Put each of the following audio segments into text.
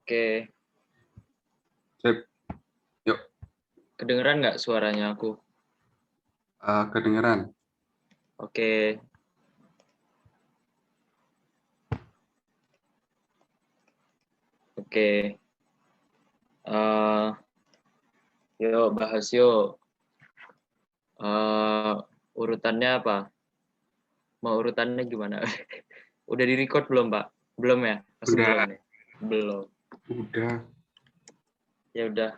Oke, Sip. Yuk, kedengeran nggak suaranya aku? kedengeran. Oke. Oke. Yuk bahas yuk. Urutannya apa? Mau urutannya gimana? Udah di-record belum, Pak? Belum ya? Masih Udah, belum nih? Belum. udah. Ya udah,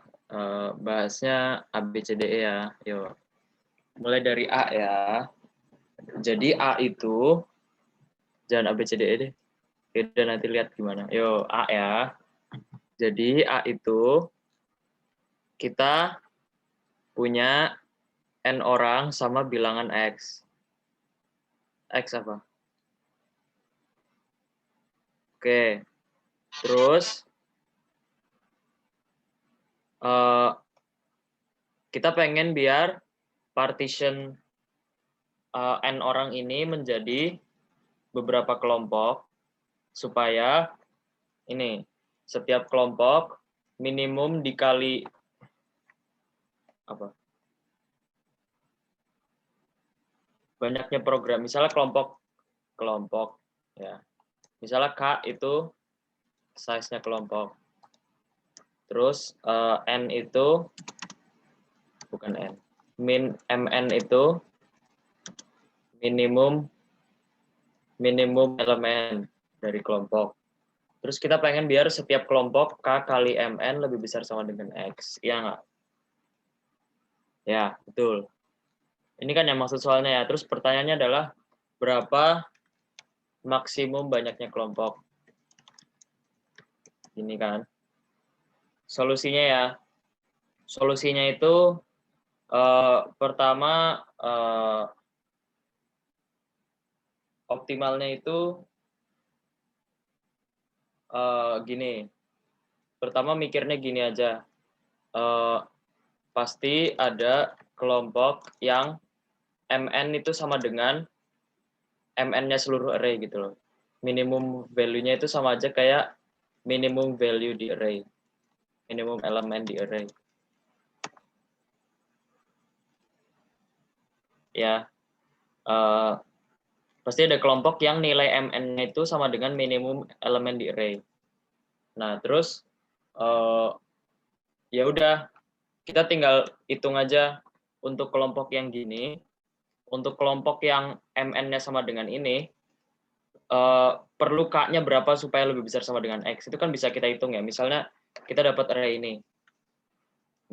bahasnya ABCDE ya. Yuk. Mulai dari A ya. Jadi A itu, jangan ABCDE deh. Udah nanti lihat gimana. Yuk, A ya. Jadi A itu, kita punya N orang sama bilangan X. X apa? Oke. Terus, kita pengen biar partition N orang ini menjadi beberapa kelompok, supaya ini, setiap kelompok minimum dikali apa? Banyaknya program. Misalnya kelompok ya. Misalnya K itu size-nya kelompok. Terus N itu bukan N. MN itu minimum elemen dari kelompok. Terus kita pengen biar setiap kelompok K kali MN lebih besar sama dengan X. Iya nggak? Ya, betul. Ini kan yang maksud soalnya ya. Terus pertanyaannya adalah, berapa maksimum banyaknya kelompok? Ini kan. Solusinya ya. Solusinya itu pertama optimalnya itu gini. Pertama mikirnya gini aja. Pasti ada kelompok yang MN itu sama dengan MN-nya seluruh array gitu loh. Minimum value-nya itu sama aja kayak minimum value di array. Minimum elemen di array. Ya, pasti ada kelompok yang nilai MN-nya itu sama dengan minimum elemen di array. Nah, terus ya udah, kita tinggal hitung aja untuk kelompok yang gini. Untuk kelompok yang MN-nya sama dengan ini, perlu K-nya berapa supaya lebih besar sama dengan X. Itu kan bisa kita hitung ya. Misalnya kita dapat array ini.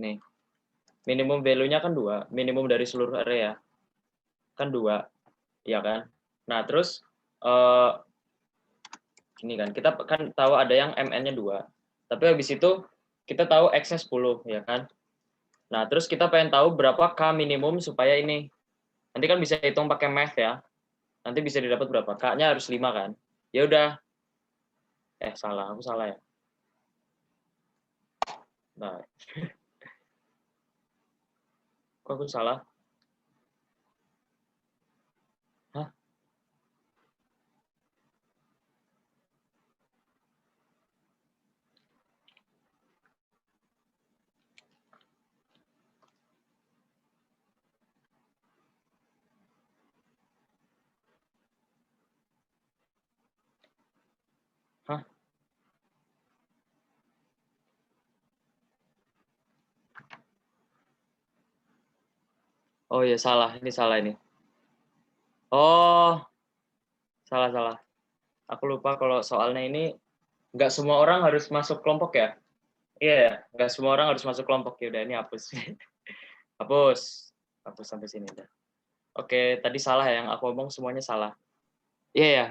Nih, minimum value-nya kan 2. Minimum dari seluruh array ya. Kan 2. Ya kan? Nah, terus ini kan, kita kan tahu ada yang MN-nya 2. Tapi habis itu kita tahu X-nya 10, ya kan? Nah, terus kita pengen tahu berapa K minimum supaya ini. Nanti kan bisa hitung pakai math ya. Nanti bisa didapat berapa? K-nya harus 5 kan? Ya udah. Salah, aku salah ya. Nah, kok aku salah? Hah? Hah? Oh iya, salah. Ini salah ini. Oh, salah. Aku lupa kalau soalnya ini nggak semua orang harus masuk kelompok ya. Iya ya, nggak semua orang harus masuk kelompok. Ya udah, ini hapus. Hapus sampai sini udah. Oke, tadi salah ya, yang aku ngomong semuanya salah. Iya ya.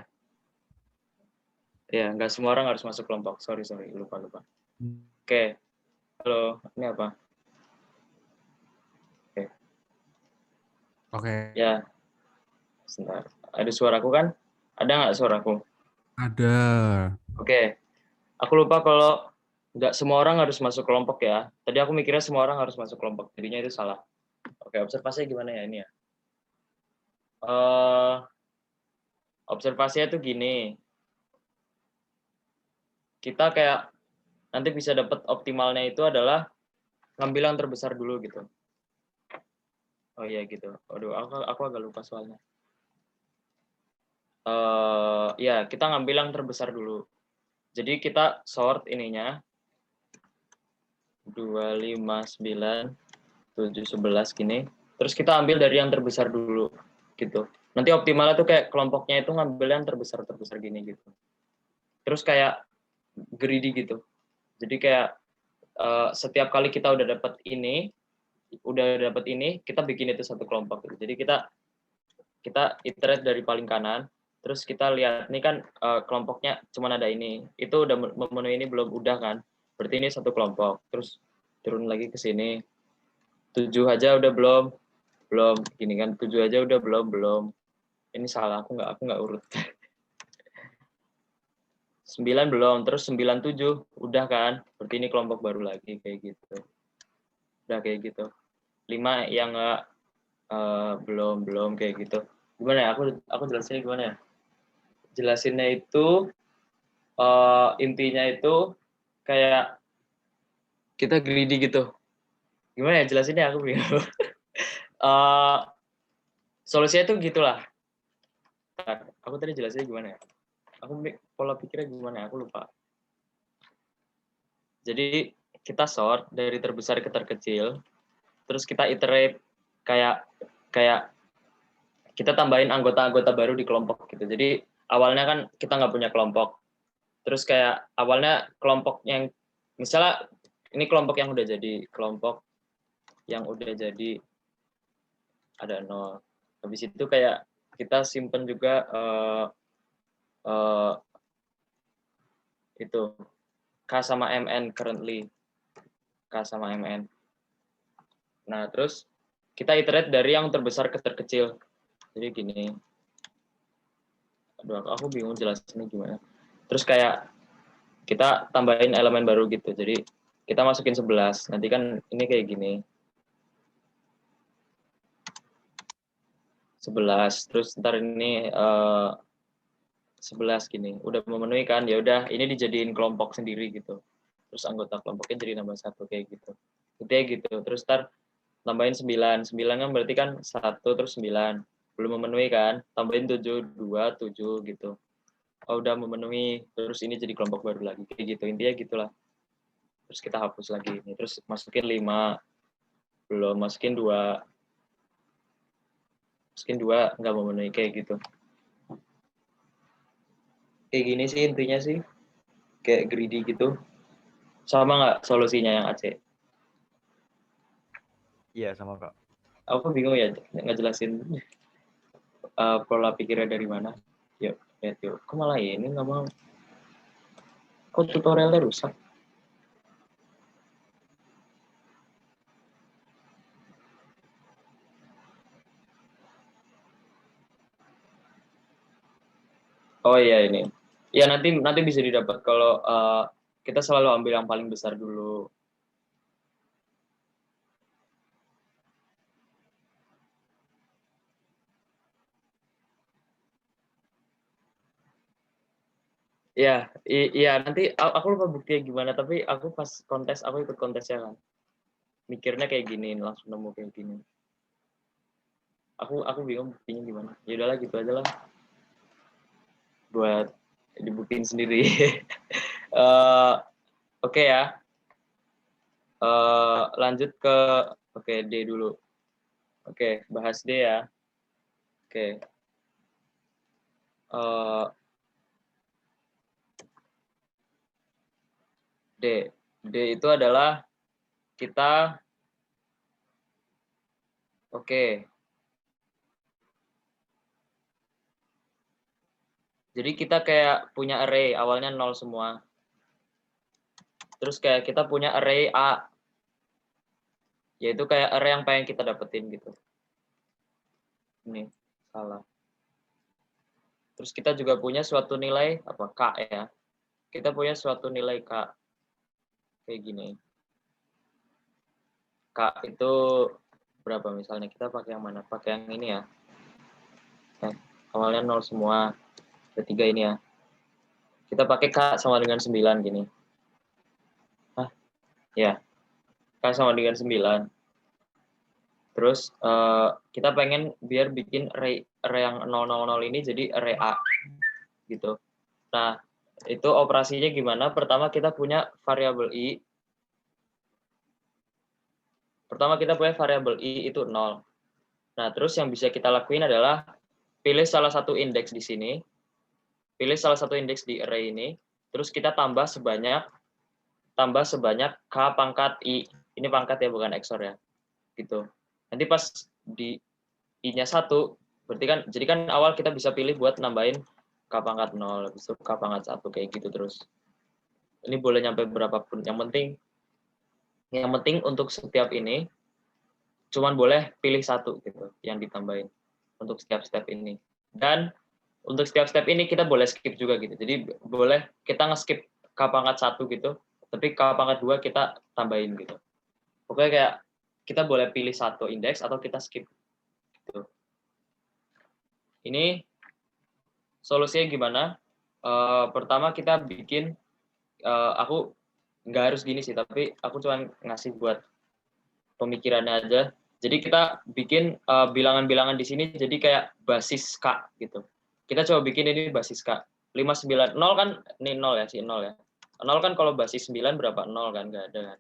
Iya, nggak semua orang harus masuk kelompok. Sorry, lupa. Oke, halo, ini apa? Oke. Ya, sebentar. Ada suaraku kan? Ada nggak suaraku? Ada. Oke, aku lupa kalau nggak semua orang harus masuk kelompok ya. Tadi aku mikirnya semua orang harus masuk kelompok, jadinya itu salah. Oke, observasinya gimana ya ini ya? Observasinya tuh gini. Kita kayak nanti bisa dapat optimalnya itu adalah ngambil yang terbesar dulu gitu. Oh iya gitu. Aduh, aku agak lupa soalnya. Ya, kita ngambil yang terbesar dulu. Jadi kita sort ininya 2, 5, 9, 7, 11 gini. Terus kita ambil dari yang terbesar dulu gitu. Nanti optimalnya tuh kayak kelompoknya itu ngambil yang terbesar gini gitu. Terus kayak greedy gitu. Jadi kayak setiap kali kita udah dapat ini, kita bikin itu satu kelompok gitu. Jadi kita iterate dari paling kanan, terus kita lihat ini kan kelompoknya cuma ada ini. Itu udah memenuhi ini belum? Udah kan? Berarti ini satu kelompok. Terus turun lagi ke sini. 7 aja udah belum? Belum. Gini kan 7 aja udah belum? Ini salah, aku nggak urut. 9 belum, terus 9, 7 udah kan? Berarti ini kelompok baru lagi kayak gitu. Udah kayak gitu. 5 yang nggak belum kayak gitu. Gimana ya? Aku jelasinnya gimana ya? Jelasinnya itu intinya itu kayak kita greedy gitu. Gimana ya jelasinnya, aku bingung. Solusinya itu gitulah. Aku tadi jelasinnya gimana ya? Aku pola pikirnya gimana ya? Aku lupa. Jadi kita sort dari terbesar ke terkecil, terus kita iterate kayak kita tambahin anggota-anggota baru di kelompok gitu. Jadi awalnya kan kita nggak punya kelompok. Terus kayak awalnya kelompok yang misalnya ini kelompok yang udah jadi ada 0. Habis itu kayak kita simpen juga itu K sama MN currently. K sama MN. Nah, terus kita iterate dari yang terbesar ke terkecil. Jadi gini. Aduh, aku bingung jelasinnya gimana. Terus kayak kita tambahin elemen baru gitu. Jadi kita masukin 11. Nanti kan ini kayak gini. 11. Terus ntar ini 11 gini. Udah memenuhi kan? Ya udah, ini dijadiin kelompok sendiri gitu. Terus anggota kelompoknya jadi nambah 1 kayak gitu. Intinya gitu. Terus ntar tambahin 9. 9 kan berarti kan 1 terus 9. Belum memenuhi kan? Tambahin 7, 2, 7 gitu. Oh, udah memenuhi, terus ini jadi kelompok baru lagi kayak gitu. Intinya gitulah. Terus kita hapus lagi ini. Terus masukin 5. Belum, masukin 2. Masukin 2 nggak memenuhi kayak gitu. Kayak gini sih intinya sih. Kayak greedy gitu. Sama nggak solusinya yang AC? Iya, sama Kak. Aku bingung ya ngejelasin pola pikirnya dari mana. Yuk, lihat yuk. Kok malah ini nggak mau? Kok tutorialnya rusak? Oh iya ini. Ya nanti bisa didapat kalau kita selalu ambil yang paling besar dulu. Iya nanti aku lupa buktinya gimana, tapi aku pas kontes aku ikut kontesnya kan. Mikirnya kayak gini, langsung nemu kayak gini. Aku bingung buktinya gimana. Ya udahlah gitu aja lah. Buat dibuktiin sendiri. Oke ya. Lanjut ke D dulu. Oke, bahas D ya. Oke. D itu adalah kita jadi kita kayak punya array, awalnya 0 semua. Terus kayak kita punya array A, yaitu kayak array yang pengen kita dapetin gitu. Ini, salah. Terus kita juga punya suatu nilai, K ya. Kita punya suatu nilai K, kayak gini. K itu berapa misalnya, kita pakai yang mana? Pakai yang ini ya. Awalnya 0 semua, ketiga ini ya. Kita pakai K sama dengan 9 gini. Ya, K sama dengan 9. Terus kita pengen biar bikin array yang 000 ini jadi array A gitu. Nah, itu operasinya gimana? Pertama kita punya variabel I. Itu 0. Nah, terus yang bisa kita lakuin adalah pilih salah satu indeks di sini. Pilih salah satu indeks di array ini, terus kita tambah sebanyak K pangkat I. Ini pangkat ya, bukan XOR ya. Gitu. Nanti pas di I-nya 1, berarti kan, jadi kan awal kita bisa pilih buat nambahin K pangkat 0, habis itu K pangkat 1, kayak gitu terus. Ini boleh nyampe berapapun. Yang penting untuk setiap ini, cuman boleh pilih satu gitu, yang ditambahin untuk setiap step ini. Dan untuk setiap step ini kita boleh skip juga gitu. Jadi boleh kita nge-skip K pangkat 1 gitu, tapi K pangkat 2 kita tambahin gitu. Pokoknya kayak kita boleh pilih satu indeks atau kita skip gitu. Ini solusinya gimana? Pertama kita bikin, aku nggak harus gini sih, tapi aku cuma ngasih buat pemikirannya aja. Jadi kita bikin bilangan-bilangan di sini jadi kayak basis K gitu. Kita coba bikin ini basis K. 590 kan, ini 0 ya, si 0 ya. 0 kan kalau basis 9 berapa? 0 kan, nggak ada kan.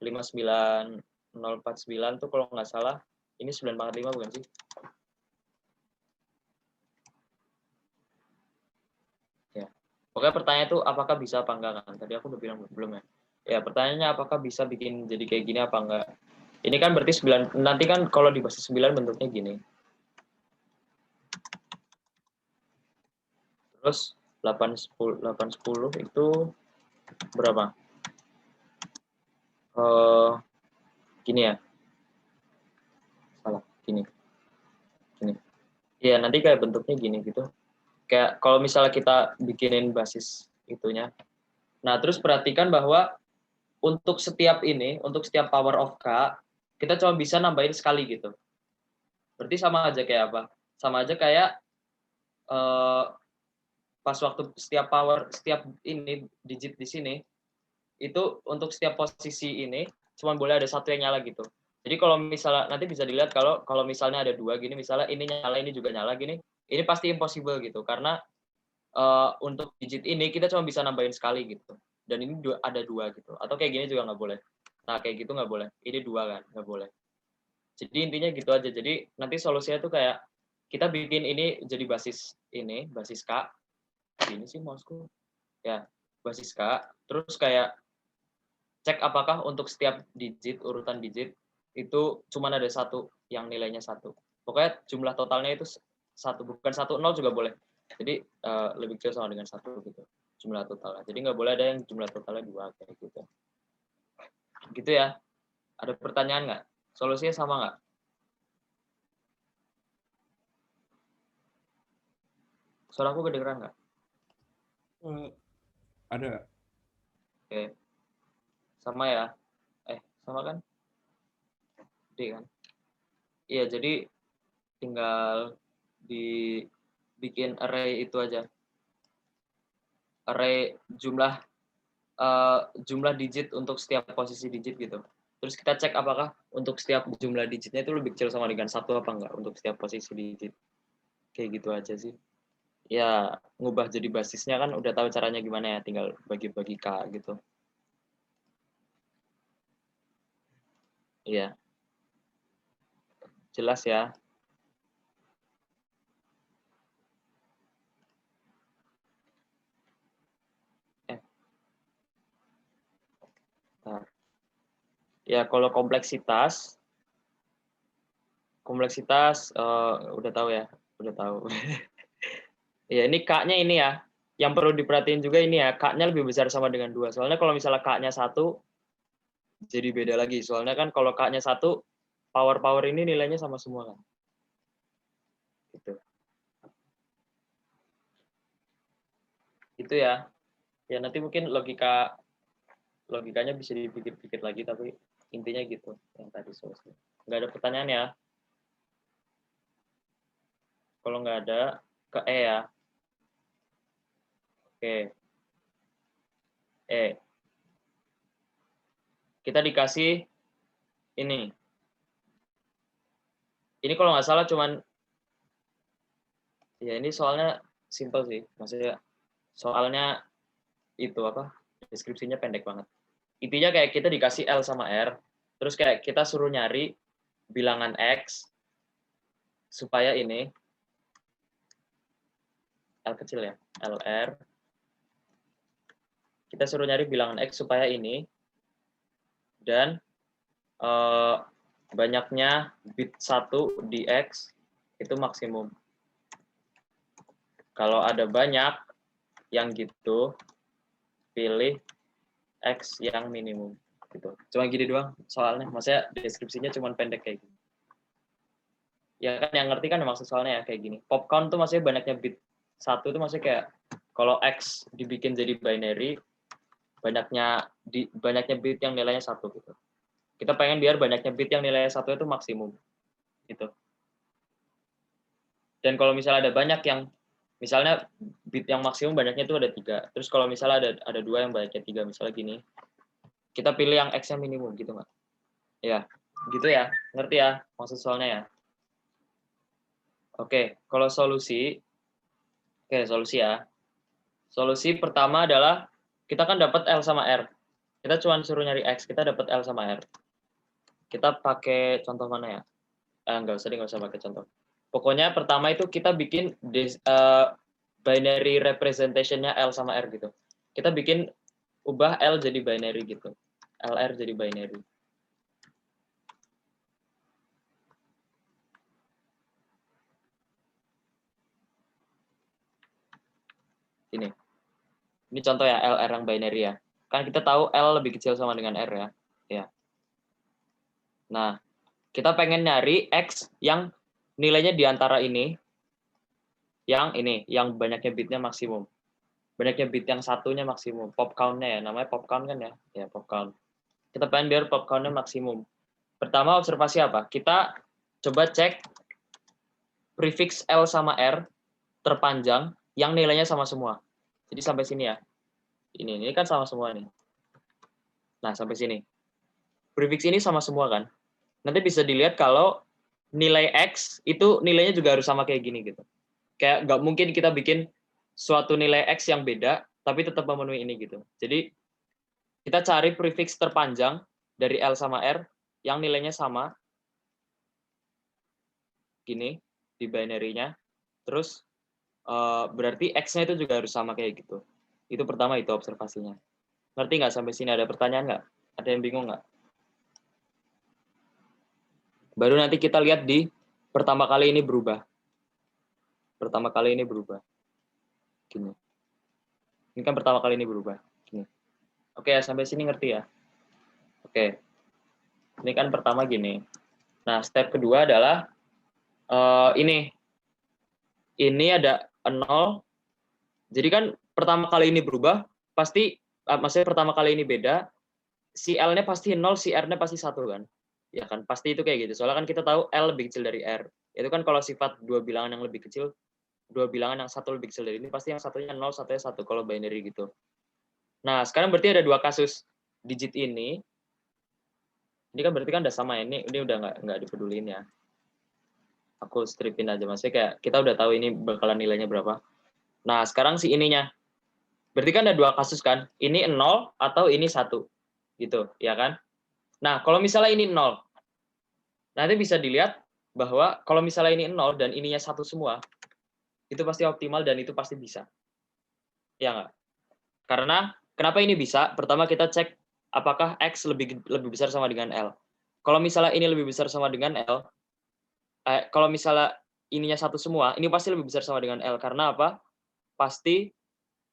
59049 tuh kalau nggak salah, ini 9/5 bukan sih? Ya. Pokoknya pertanyaan itu apakah bisa apa enggak kan? Tadi aku udah bilang belum ya. Ya, pertanyaannya apakah bisa bikin jadi kayak gini apa enggak? Ini kan berarti 9, nanti kan kalau di basis 9 bentuknya gini. Terus 810 itu berapa? Gini ya. Salah, gini. Iya, nanti kayak bentuknya gini gitu. Kayak kalau misalnya kita bikinin basis itunya. Nah, terus perhatikan bahwa untuk setiap power of K, kita cuma bisa nambahin sekali gitu. Berarti sama aja kayak apa? Sama aja kayak pas waktu setiap ini digit di sini, itu untuk setiap posisi ini cuma boleh ada satu yang nyala gitu. Jadi kalau misalnya nanti bisa dilihat kalau misalnya ada dua gini, misalnya ini nyala ini juga nyala gini, ini pasti impossible gitu karena untuk digit ini kita cuma bisa nambahin sekali gitu. Dan ini ada dua gitu. Atau kayak gini juga nggak boleh. Nah kayak gitu nggak boleh. Ini dua kan nggak boleh. Jadi intinya gitu aja. Jadi nanti solusinya tuh kayak kita bikin ini jadi basis K. Ini sih mouseku. Ya, basis K. Terus kayak cek apakah untuk setiap urutan digit itu cuma ada satu yang nilainya satu. Pokoknya jumlah totalnya itu satu, bukan 10 juga boleh. Jadi lebih kecil sama dengan satu gitu jumlah totalnya. Jadi nggak boleh ada yang jumlah totalnya 2 kayak gitu. Gitu ya. Ada pertanyaan nggak? Solusinya sama nggak? Suaraku kedengeran nggak? Ada. Oke. Sama ya? Sama kan? D kan? Iya, jadi tinggal dibikin array itu aja. Array jumlah digit untuk setiap posisi digit gitu. Terus kita cek apakah untuk setiap jumlah digitnya itu lebih kecil sama dengan satu apa enggak untuk setiap posisi digit. Kayak gitu aja sih. Ya, ngubah jadi basisnya kan udah tahu caranya gimana ya, tinggal bagi-bagi K gitu. Iya. Jelas ya. Nah. Ya, kalau kompleksitas udah tahu ya, udah tahu. Ya, ini K-nya ini ya. Yang perlu diperhatiin juga ini ya, K-nya lebih besar sama dengan 2. Soalnya kalau misalnya K-nya 1, jadi beda lagi. Soalnya kan kalau K-nya 1, power ini nilainya sama semua kan. Gitu. Itu ya. Ya nanti mungkin logikanya bisa dipikir-pikir lagi, tapi intinya gitu yang tadi solusi. Nggak ada pertanyaan ya? Kalau nggak ada, ke E ya. Oke. E. kita dikasih ini. Ini kalau nggak salah cuman, ya ini soalnya simple sih. Maksudnya soalnya itu apa, deskripsinya pendek banget. Intinya kayak kita dikasih L sama R, terus kayak kita suruh nyari bilangan X supaya ini, L kecil ya, LR. Kita suruh nyari bilangan X supaya ini, dan banyaknya bit 1 di X itu maksimum. Kalau ada banyak yang gitu, pilih X yang minimum. Gitu. Cuma gini doang soalnya, maksudnya deskripsinya cuma pendek kayak gini. Ya kan yang ngerti kan maksud soalnya ya kayak gini. Pop count tuh maksudnya banyaknya bit 1 tuh maksudnya kayak kalau X dibikin jadi binary, banyaknya bit yang nilainya 1 gitu. Kita pengen biar banyaknya bit yang nilainya 1 itu maksimum. Gitu. Dan kalau misalnya ada banyak yang, misalnya bit yang maksimum banyaknya itu ada 3. Terus kalau misalnya ada 2 yang banyaknya 3, misalnya gini, kita pilih yang X-nya minimum gitu nggak? Ya, gitu ya. Ngerti ya maksud soalnya ya? Oke, kalau solusi, solusi ya. Solusi pertama adalah, kita kan dapat L sama R. Kita cuma suruh nyari X, kita dapat L sama R. Kita pakai contoh mana ya? Nggak usah pakai contoh. Pokoknya pertama itu kita bikin binary representation-nya L sama R gitu. Kita bikin, ubah L jadi binary gitu. LR jadi binary. Ini contoh ya, LR yang binary ya. Kan kita tahu L lebih kecil sama dengan R ya. Ya. Nah, kita pengen nyari X yang nilainya di antara ini, yang banyaknya bitnya maksimum. Banyaknya bit yang satunya maksimum. Pop count-nya ya, namanya pop count kan ya? Ya, pop count. Kita pengen biar pop count-nya maksimum. Pertama, observasi apa? Kita coba cek prefix L sama R terpanjang yang nilainya sama semua. Jadi sampai sini ya. Ini kan sama semua nih. Nah, sampai sini. Prefix ini sama semua kan? Nanti bisa dilihat kalau nilai X itu nilainya juga harus sama kayak gini gitu. Kayak nggak mungkin kita bikin suatu nilai X yang beda, tapi tetap memenuhi ini gitu. Jadi, kita cari prefix terpanjang dari L sama R yang nilainya sama, gini, di binary-nya. Terus, berarti X-nya itu juga harus sama kayak gitu. Itu pertama, itu observasinya. Ngerti nggak sampai sini? Ada pertanyaan nggak? Ada yang bingung nggak? Baru nanti kita lihat di pertama kali ini berubah. Pertama kali ini berubah. Gini. Ini kan pertama kali ini berubah. Gini. Oke, sampai sini ngerti ya? Oke. Ini kan pertama gini. Nah, step kedua adalah ini. Ini ada 0. Jadi kan pertama kali ini berubah, pasti, maksudnya pertama kali ini beda, si L-nya pasti 0, si R-nya pasti 1 kan? Ya kan, pasti itu kayak gitu. Soalnya kan kita tahu L lebih kecil dari R. Itu kan kalau sifat dua bilangan yang lebih kecil, dua bilangan yang satu lebih kecil dari ini, pasti yang satunya 0, satunya 1, kalau binary gitu. Nah, sekarang berarti ada 2 kasus. Digit ini kan berarti kan udah sama ya, ini udah nggak dipeduliin ya. Aku stripin aja, maksudnya kayak kita udah tahu ini bakalan nilainya berapa. Nah, sekarang si ininya. Berarti kan ada 2 kasus kan, ini 0 atau ini 1. Gitu, ya kan? Nah, kalau misalnya ini 0, nanti bisa dilihat bahwa kalau misalnya ini 0 dan ininya 1 semua, itu pasti optimal dan itu pasti bisa. Ya nggak? Karena kenapa ini bisa? Pertama kita cek apakah X lebih besar sama dengan L. Kalau misalnya ini lebih besar sama dengan L, kalau misalnya ininya 1 semua, ini pasti lebih besar sama dengan L. Karena apa? Pasti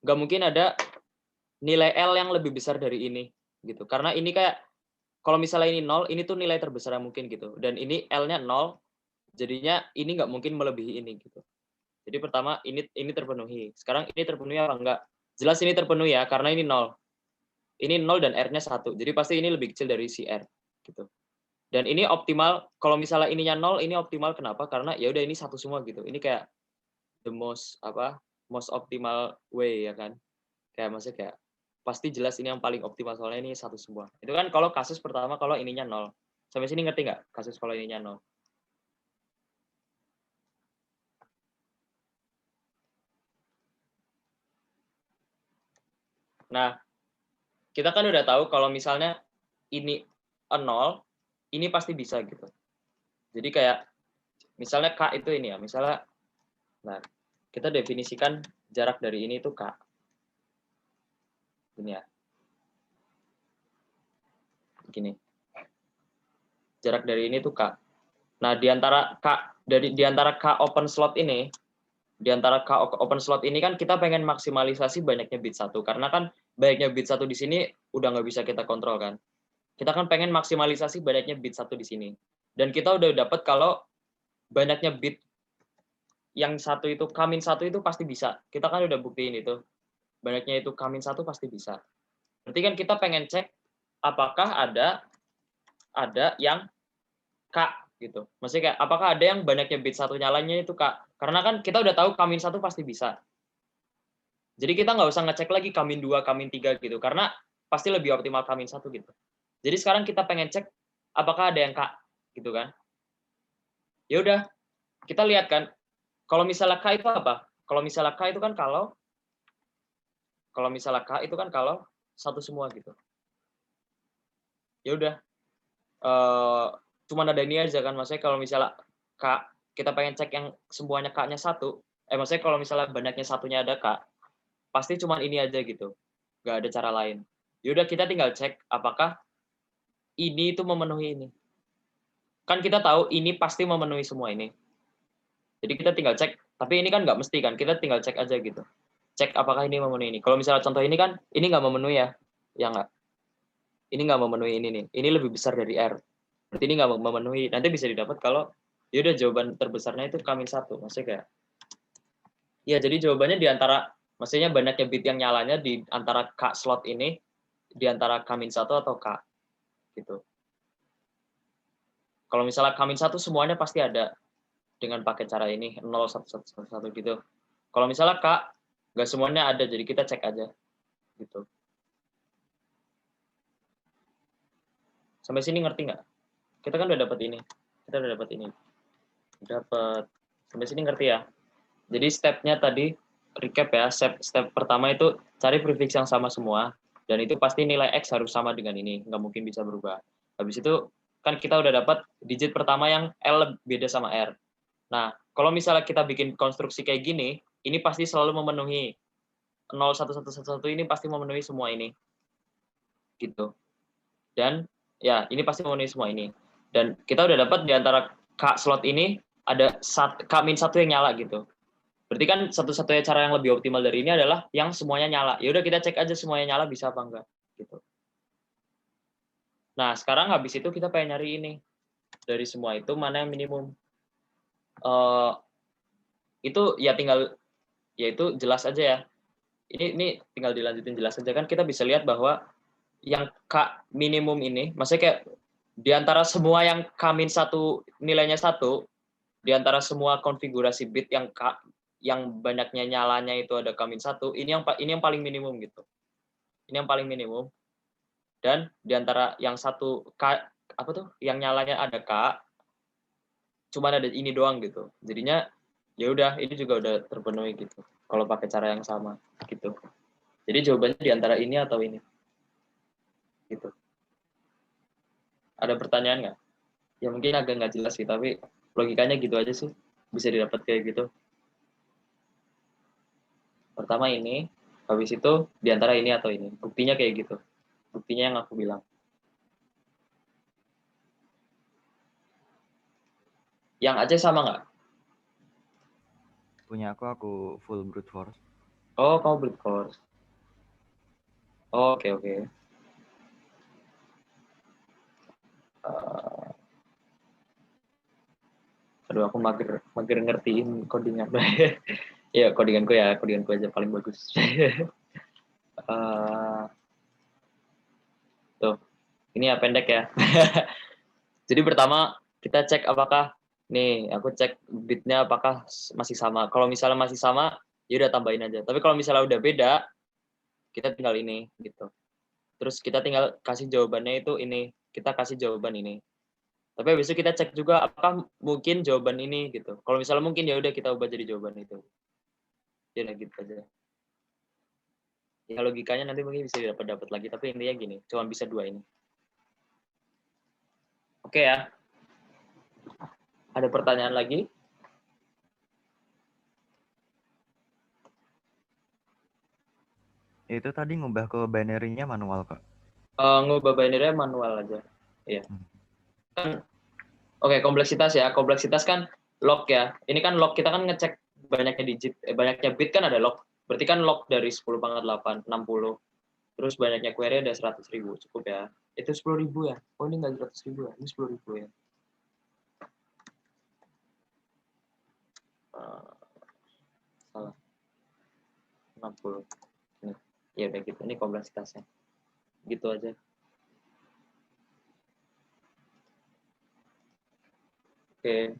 nggak mungkin ada nilai L yang lebih besar dari ini. Gitu. Karena ini kayak, kalau misalnya ini 0, ini tuh nilai terbesar yang mungkin gitu. Dan ini L-nya 0, jadinya ini nggak mungkin melebihi ini gitu. Jadi pertama ini terpenuhi. Sekarang ini terpenuhi apa enggak? Jelas ini terpenuhi ya, karena ini 0. Ini 0 dan R-nya 1. Jadi pasti ini lebih kecil dari si R gitu. Dan ini optimal, kalau misalnya ininya 0, ini optimal kenapa? Karena ya udah ini 1 semua gitu. Ini kayak the most optimal way ya kan. Kayak maksudnya kayak pasti jelas ini yang paling optimal soalnya ini satu semua. Itu kan kalau kasus pertama kalau ininya 0. Sampai sini ngerti nggak? Kasus kalau ininya 0. Nah, kita kan udah tahu kalau misalnya ini 0, ini pasti bisa gitu. Jadi kayak misalnya K itu ini ya, misalnya nah, kita definisikan jarak dari ini itu K. Ini ya. Gini. Jarak dari ini tuh K. Nah, di antara K open slot ini, di antara K open slot ini kan kita pengen maksimalisasi banyaknya bit 1 karena kan banyaknya bit 1 di sini udah nggak bisa kita kontrol kan. Kita kan pengen maksimalisasi banyaknya bit 1 di sini. Dan kita udah dapat kalau banyaknya bit yang satu itu K-1 itu pasti bisa. Kita kan udah buktiin itu. Banyaknya itu K-1 pasti bisa. Berarti kan kita pengen cek apakah ada yang K gitu. Maksudnya kayak apakah ada yang banyaknya bit 1 nyalanya itu K? Karena kan kita udah tahu K-1 pasti bisa. Jadi kita nggak usah ngecek lagi K-2, K-3 gitu. Karena pasti lebih optimal K-1 gitu. Jadi sekarang kita pengen cek apakah ada yang K gitu kan. Ya udah, kita lihat kan. Kalau misalnya K itu apa? Kalau misalnya K itu kan kalau misalnya K itu kan kalau satu semua gitu. Ya udah. Cuman ada ini aja kan, maksudnya kalau misalnya K, kita pengen cek yang semuanya K-nya 1, maksudnya kalau misalnya banyaknya satunya ada K, pasti cuman ini aja gitu, nggak ada cara lain. Yaudah kita tinggal cek apakah ini itu memenuhi ini. Kan kita tahu ini pasti memenuhi semua ini. Jadi kita tinggal cek, tapi ini kan nggak mesti kan, kita tinggal cek aja gitu. Cek apakah ini memenuhi ini. Kalau misalnya contoh ini kan, ini nggak memenuhi ya nggak? Ini nggak memenuhi ini nih, ini lebih besar dari R. Berarti ini nggak memenuhi, nanti bisa didapat kalau ya udah jawaban terbesarnya itu K-1. Maksudnya kayak ya jadi jawabannya di antara maksudnya banyaknya bit yang nyalanya di antara K slot ini di antara K-1 atau K gitu. Kalau misalnya K-1 semuanya pasti ada dengan pakai cara ini 0 1 1 1 1 gitu. Kalau misalnya K nggak semuanya ada, jadi kita cek aja gitu. Sampai sini ngerti nggak? Kita kan udah dapat ini. Kita udah dapat ini. Dapat sampai sini ngerti ya? Jadi step-nya tadi recap ya. Step pertama itu cari prefix yang sama semua dan itu pasti nilai X harus sama dengan ini, nggak mungkin bisa berubah. Habis itu kan kita udah dapat digit pertama yang L beda sama R. Nah, kalau misalnya kita bikin konstruksi kayak gini, ini pasti selalu memenuhi 0 1 1 1 1 ini pasti memenuhi semua ini. Gitu. Dan ya, ini pasti memenuhi semua ini. Dan kita udah dapat di antara K slot ini ada K-1 yang nyala gitu. Berarti kan satu-satunya cara yang lebih optimal dari ini adalah yang semuanya nyala. Ya udah kita cek aja semuanya nyala bisa apa enggak gitu. Nah, sekarang habis itu kita pengen nyari ini. Dari semua itu mana yang minimum. Itu ya tinggal ya itu jelas aja ya. Ini tinggal dilanjutin jelas aja kan kita bisa lihat bahwa yang K minimum ini, maksudnya kayak di antara semua yang K-1 nilainya 1, di antara semua konfigurasi bit yang banyaknya nyalanya itu ada K-1, ini yang paling minimum gitu. Ini yang paling minimum. Dan di antara yang satu K apa tuh? Yang nyalanya ada K, cuma ada ini doang gitu. Jadinya ya udah ini juga udah terpenuhi gitu. Kalau pakai cara yang sama gitu. Jadi jawabannya di antara ini atau ini. Gitu. Ada pertanyaan nggak? Ya mungkin agak nggak jelas sih, tapi logikanya gitu aja sih. Bisa didapat kayak gitu. Pertama ini, habis itu di antara ini atau ini. Buktinya kayak gitu. Buktinya yang aku bilang. Yang Aceh sama nggak? Punya aku full brute force. Oh, kamu brute force. Oh, oke. Aduh, aku mager ngertiin codingan. Ya, codinganku aja paling bagus. Tuh, ini ya pendek ya. Jadi pertama kita cek apakah nih, aku cek bitnya apakah masih sama. Kalau misalnya masih sama, ya udah tambahin aja. Tapi kalau misalnya udah beda, Kita tinggal ini gitu. Terus kita tinggal kasih jawabannya itu ini. Kita kasih jawaban ini. Tapi habis itu kita cek juga apakah mungkin jawaban ini gitu. Kalau misalnya mungkin ya udah kita ubah jadi jawaban itu. Ya udah gitu aja. Ya logikanya nanti mungkin bisa dapat lagi, tapi intinya gini, cuma bisa 2 ini. Oke ya. Ada pertanyaan lagi? Itu tadi ngubah ke binary-nya manual, Kak. Ngubah binary manual aja. Iya. Kan oke, kompleksitas ya. Kompleksitas kan log ya. Ini kan log kita kan ngecek banyaknya digit, banyaknya bit kan ada log. Berarti kan log dari 10⁻8, 60. Terus banyaknya query ada 100.000, cukup ya. Itu 10.000 ya? Oh ini nggak 100.000 ya? Ini 10.000 ya? Salah. 60. Ini. Ya udah gitu. Ini kompleksitasnya. Gitu aja. Oke.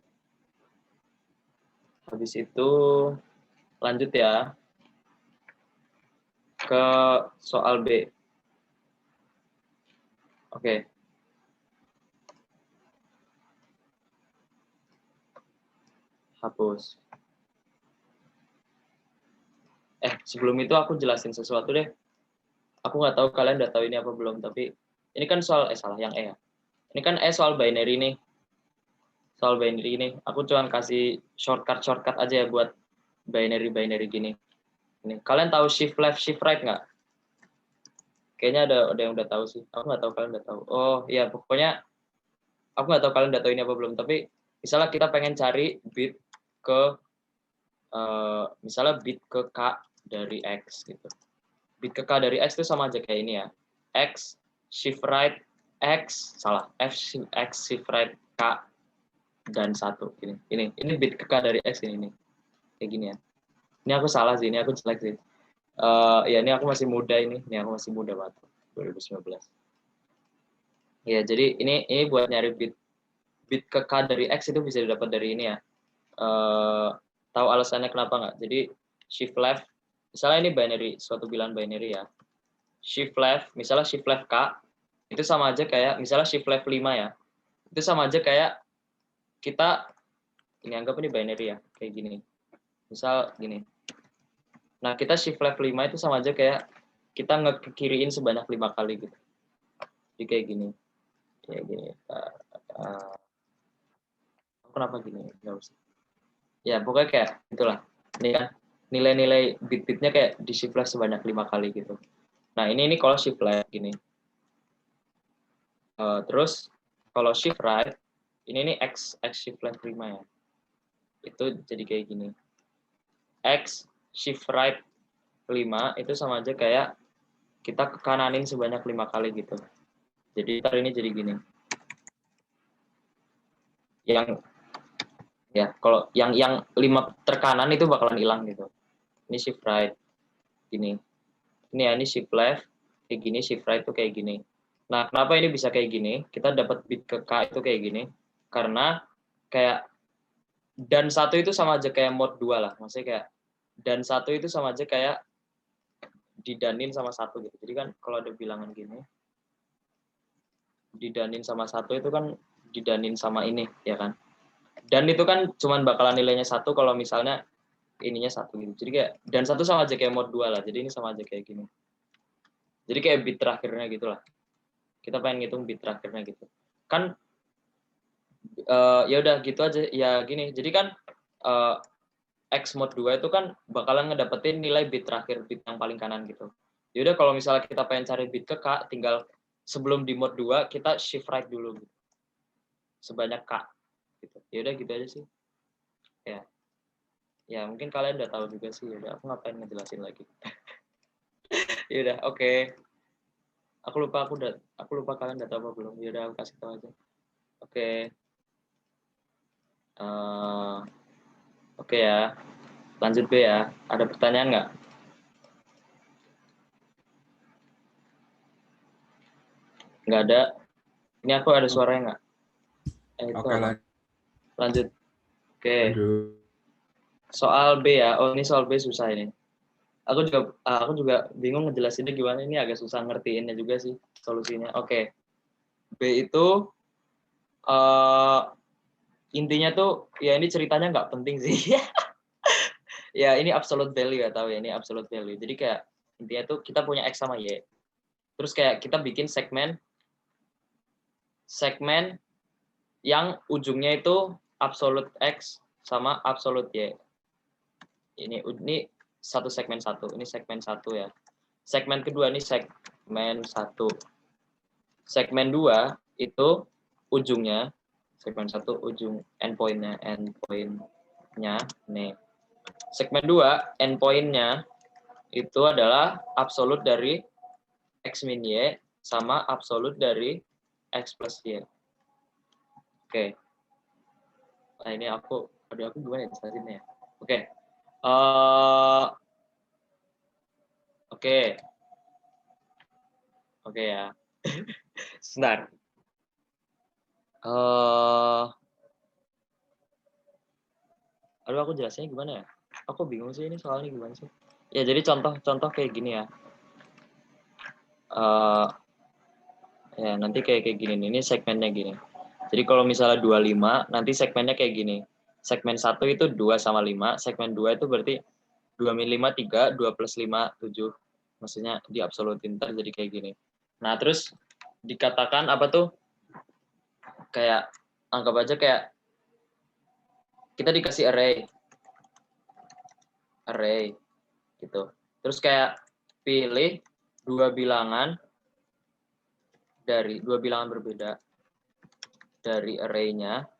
Habis itu lanjut ya ke soal B. Oke. Hapus. Sebelum itu aku jelasin sesuatu deh. Aku nggak tahu kalian udah tahu ini apa belum, tapi ini kan soal salah yang E ya. Ini kan soal binary nih. Soal binary ini, aku cuma kasih shortcut aja ya buat binary gini. Ini kalian tahu shift left, shift right nggak? Kayaknya ada yang udah tahu sih. Aku nggak tahu kalian udah tahu. Oh iya, pokoknya aku nggak tahu kalian udah tahu ini apa belum. Tapi misalnya kita pengen cari bit ke misalnya bit ke K dari X gitu. Bit ke K dari X itu sama aja kayak ini ya. X shift right X salah F X shift right K dan 1 ini. Ini bit ke K dari X ini nih. Kayak gini ya. Ini aku salah sih, ini aku jelek sih. Ya ini aku masih muda ini aku masih muda banget. 2019. Ya, jadi ini buat nyari bit ke K dari X itu bisa didapat dari ini ya. Tahu alasannya kenapa nggak? Jadi shift left, misalnya ini binary, suatu bilangan binary ya. Shift left, misalnya shift left K, itu sama aja kayak, misalnya shift left 5 ya. Itu sama aja kayak kita, ini anggap ini binary ya, kayak gini. Misal gini. Nah, kita shift left 5 itu sama aja kayak kita ngekiriin sebanyak 5 kali gitu. Jadi kayak gini. Kayak gini. Kenapa gini? Nggak usah. Ya, pokoknya kayak itulah. Ini kan nilai-nilai bit-bitnya kayak di shift left sebanyak 5 kali gitu. Nah, ini kalau shift left gini. Terus kalau shift right, ini X shift left 5 ya. Itu jadi kayak gini. X shift right 5 itu sama aja kayak kita ke kananin sebanyak 5 kali gitu. Jadi ntar ini jadi gini. Yang ya kalau yang 5 terkanan itu bakalan hilang gitu. Ini shift right gini. Ini ya, ini shift left kayak gini, shift right itu kayak gini. Nah, kenapa ini bisa kayak gini? Kita dapat bit ke K itu kayak gini. Karena kayak dan 1 itu sama aja kayak mod 2 lah. Maksudnya kayak dan 1 itu sama aja kayak didanin sama 1 gitu. Jadi kan kalau ada bilangan gini, didanin sama 1 itu kan didanin sama ini, ya kan? Dan itu kan cuman bakalan nilainya 1 kalau misalnya ininya 1 gitu. Jadi kayak dan 1 sama aja kayak mod 2 lah. Jadi ini sama aja kayak gini. Jadi kayak bit terakhirnya gitu lah. Kita pengen ngitung bit terakhirnya gitu. Kan ya udah gitu aja. Ya gini. Jadi kan X mod 2 itu kan bakalan ngedapetin nilai bit terakhir, bit yang paling kanan gitu. Ya udah kalau misalnya kita pengen cari bit ke K, tinggal sebelum di mod 2 kita shift right dulu gitu. Sebanyak K gitu. Ya udah gitu aja sih. Ya. Ya, mungkin kalian udah tahu juga sih. Ya udah, aku ngapain ngejelasin lagi. Ya udah, oke. Aku lupa kalian udah tahu apa belum. Ya udah, aku kasih tahu aja. Oke. Oke ya. Lanjut B ya. Ada pertanyaan nggak? Nggak ada. Ini aku ada suaranya nggak? Oke, lanjut. Oke. lanjut. Soal B ya. Oh, ini soal B susah ini. Aku juga bingung ngejelasinnya gimana, ini agak susah ngertiinnya juga sih solusinya. Oke. B itu intinya tuh ya ini ceritanya nggak penting sih. Ya ini absolute value ya, tahu ya, ini absolute value. Jadi kayak intinya tuh kita punya X sama Y. Terus kayak kita bikin segmen yang ujungnya itu absolute X sama absolute Y. Ini satu segmen satu, ini segmen satu ya. Segmen kedua ini segmen satu. Segmen 2 itu ujungnya, segmen 1 ujung endpoint-nya nih. Segmen 2 endpoint-nya itu adalah absolut dari X min Y sama absolut dari X plus Y. Oke. Nah ini aku gimana ya jelasinnya ya? Oke. Oke ya. Sebentar. Aduh aku jelasnya gimana ya? Aku bingung sih ini soalnya gimana sih? Ya jadi contoh kayak gini ya. Ya nanti kayak gini nih, ini segmennya gini. Jadi kalau misalnya 25, nanti segmennya kayak gini. Segmen 1 itu 2 sama 5, segmen 2 itu berarti 2 min 5, 3, 2 plus 5, 7. Maksudnya diabsolutin, ntar jadi kayak gini. Nah terus dikatakan apa tuh, kayak anggap aja kayak kita dikasih array gitu. Terus kayak pilih dua bilangan berbeda dari array-nya.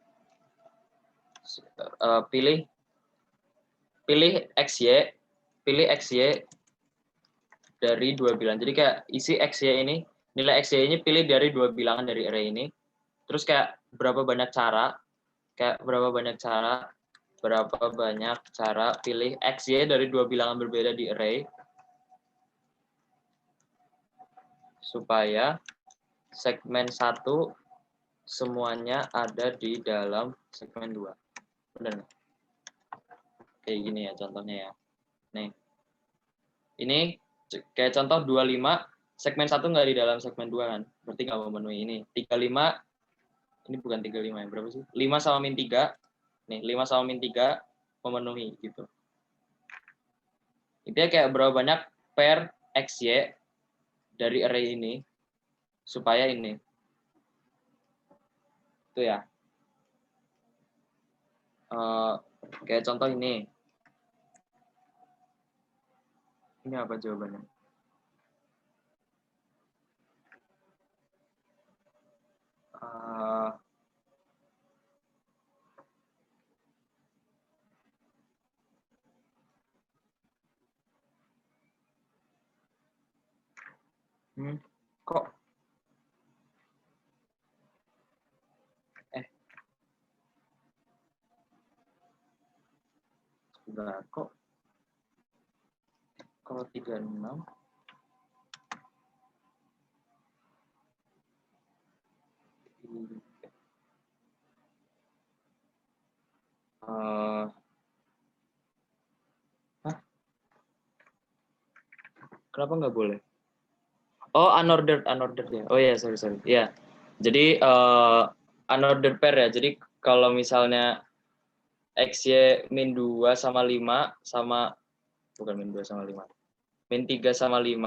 Pilih XY dari dua bilangan. Jadi kayak isi XY ini, nilai XY ini pilih dari dua bilangan dari array ini. Terus kayak berapa banyak cara pilih XY dari dua bilangan berbeda di array supaya segmen 1 semuanya ada di dalam segmen 2. Benar. Kayak gini ya contohnya ya. Nih. Ini kayak contoh 25, segmen 1 nggak di dalam segmen 2 kan. Berarti nggak memenuhi ini. 35, ini bukan 35 ya, berapa sih? 5 sama min 3. Nih, 5 sama min 3 memenuhi gitu. Intinya kayak berapa banyak pair XY dari array ini supaya ini. Itu ya. Kayak contoh ini. Ini apa jawabannya? Kok enggak kok kalau 36 kenapa nggak boleh? Oh, unordered ya. Oh ya, sorry. Ya. Jadi unordered pair ya. Jadi kalau misalnya XY min 2 sama 5 sama bukan min 2 sama 5. Min 3 sama 5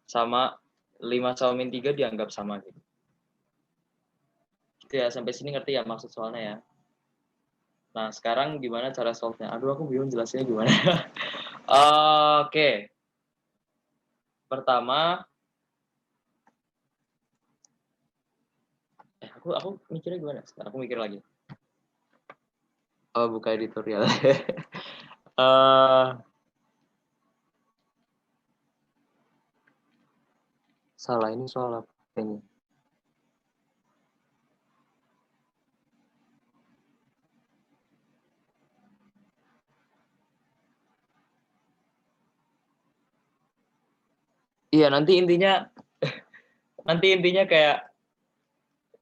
sama 5 sama min 3 dianggap sama gitu. Gitu ya, sampai sini ngerti ya maksud soalnya ya. Nah, sekarang gimana cara solve-nya? Aduh, aku bingung jelasnya gimana. Oke. Pertama, aku mikirnya gimana? Sekarang aku mikir lagi. Oh, buka editorial. Salah, ini soal apa ini? Iya, nanti intinya kayak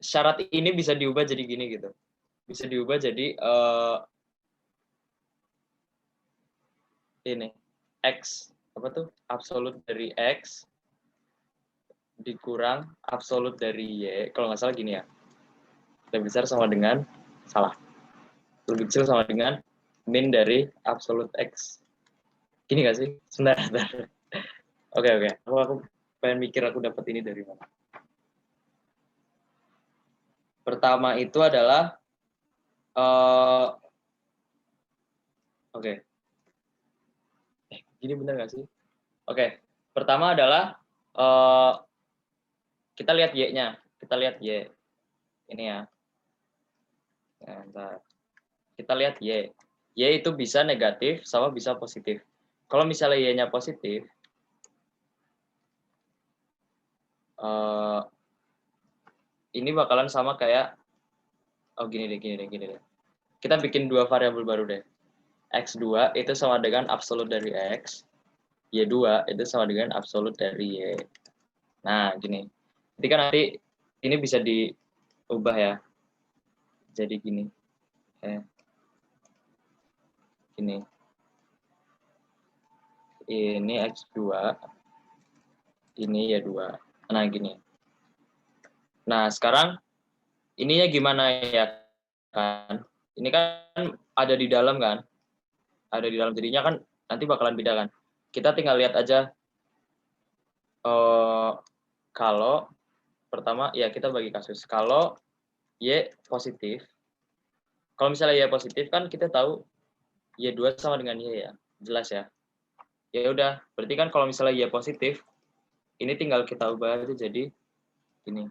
syarat ini bisa diubah jadi gini gitu. Bisa diubah jadi ini X apa tuh? Absolut dari X dikurang absolut dari Y. Kalau nggak salah gini ya. Lebih besar sama dengan, salah. Lebih kecil sama dengan min dari absolut X. Gini nggak sih? Sebentar. Oke. Aku pengen mikir aku dapat ini dari mana. Pertama itu adalah oke. Gini bener nggak sih? Oke. Pertama adalah kita lihat Y-nya. Kita lihat Y. Ini ya. Bentar. Kita lihat Y. Y itu bisa negatif sama bisa positif. Kalau misalnya Y-nya positif, ini bakalan sama kayak, gini deh. Kita bikin dua variabel baru deh. X2 itu sama dengan absolut dari X. Y2 itu sama dengan absolut dari Y. Nah, gini. Jadi kan nanti ini bisa diubah ya. Jadi gini. Gini. Ini X2. Ini Y2. Nah, gini. Nah, sekarang ininya gimana ya kan? Ini kan ada di dalam kan? Ada di dalam, jadinya kan nanti bakalan beda kan? Kita tinggal lihat aja kalau pertama ya kita bagi kasus. Kalau Y positif, kalau misalnya Y positif kan kita tahu Y2 sama dengan Y ya, jelas ya. Ya udah, berarti kan kalau misalnya Y positif, ini tinggal kita ubah aja jadi ini.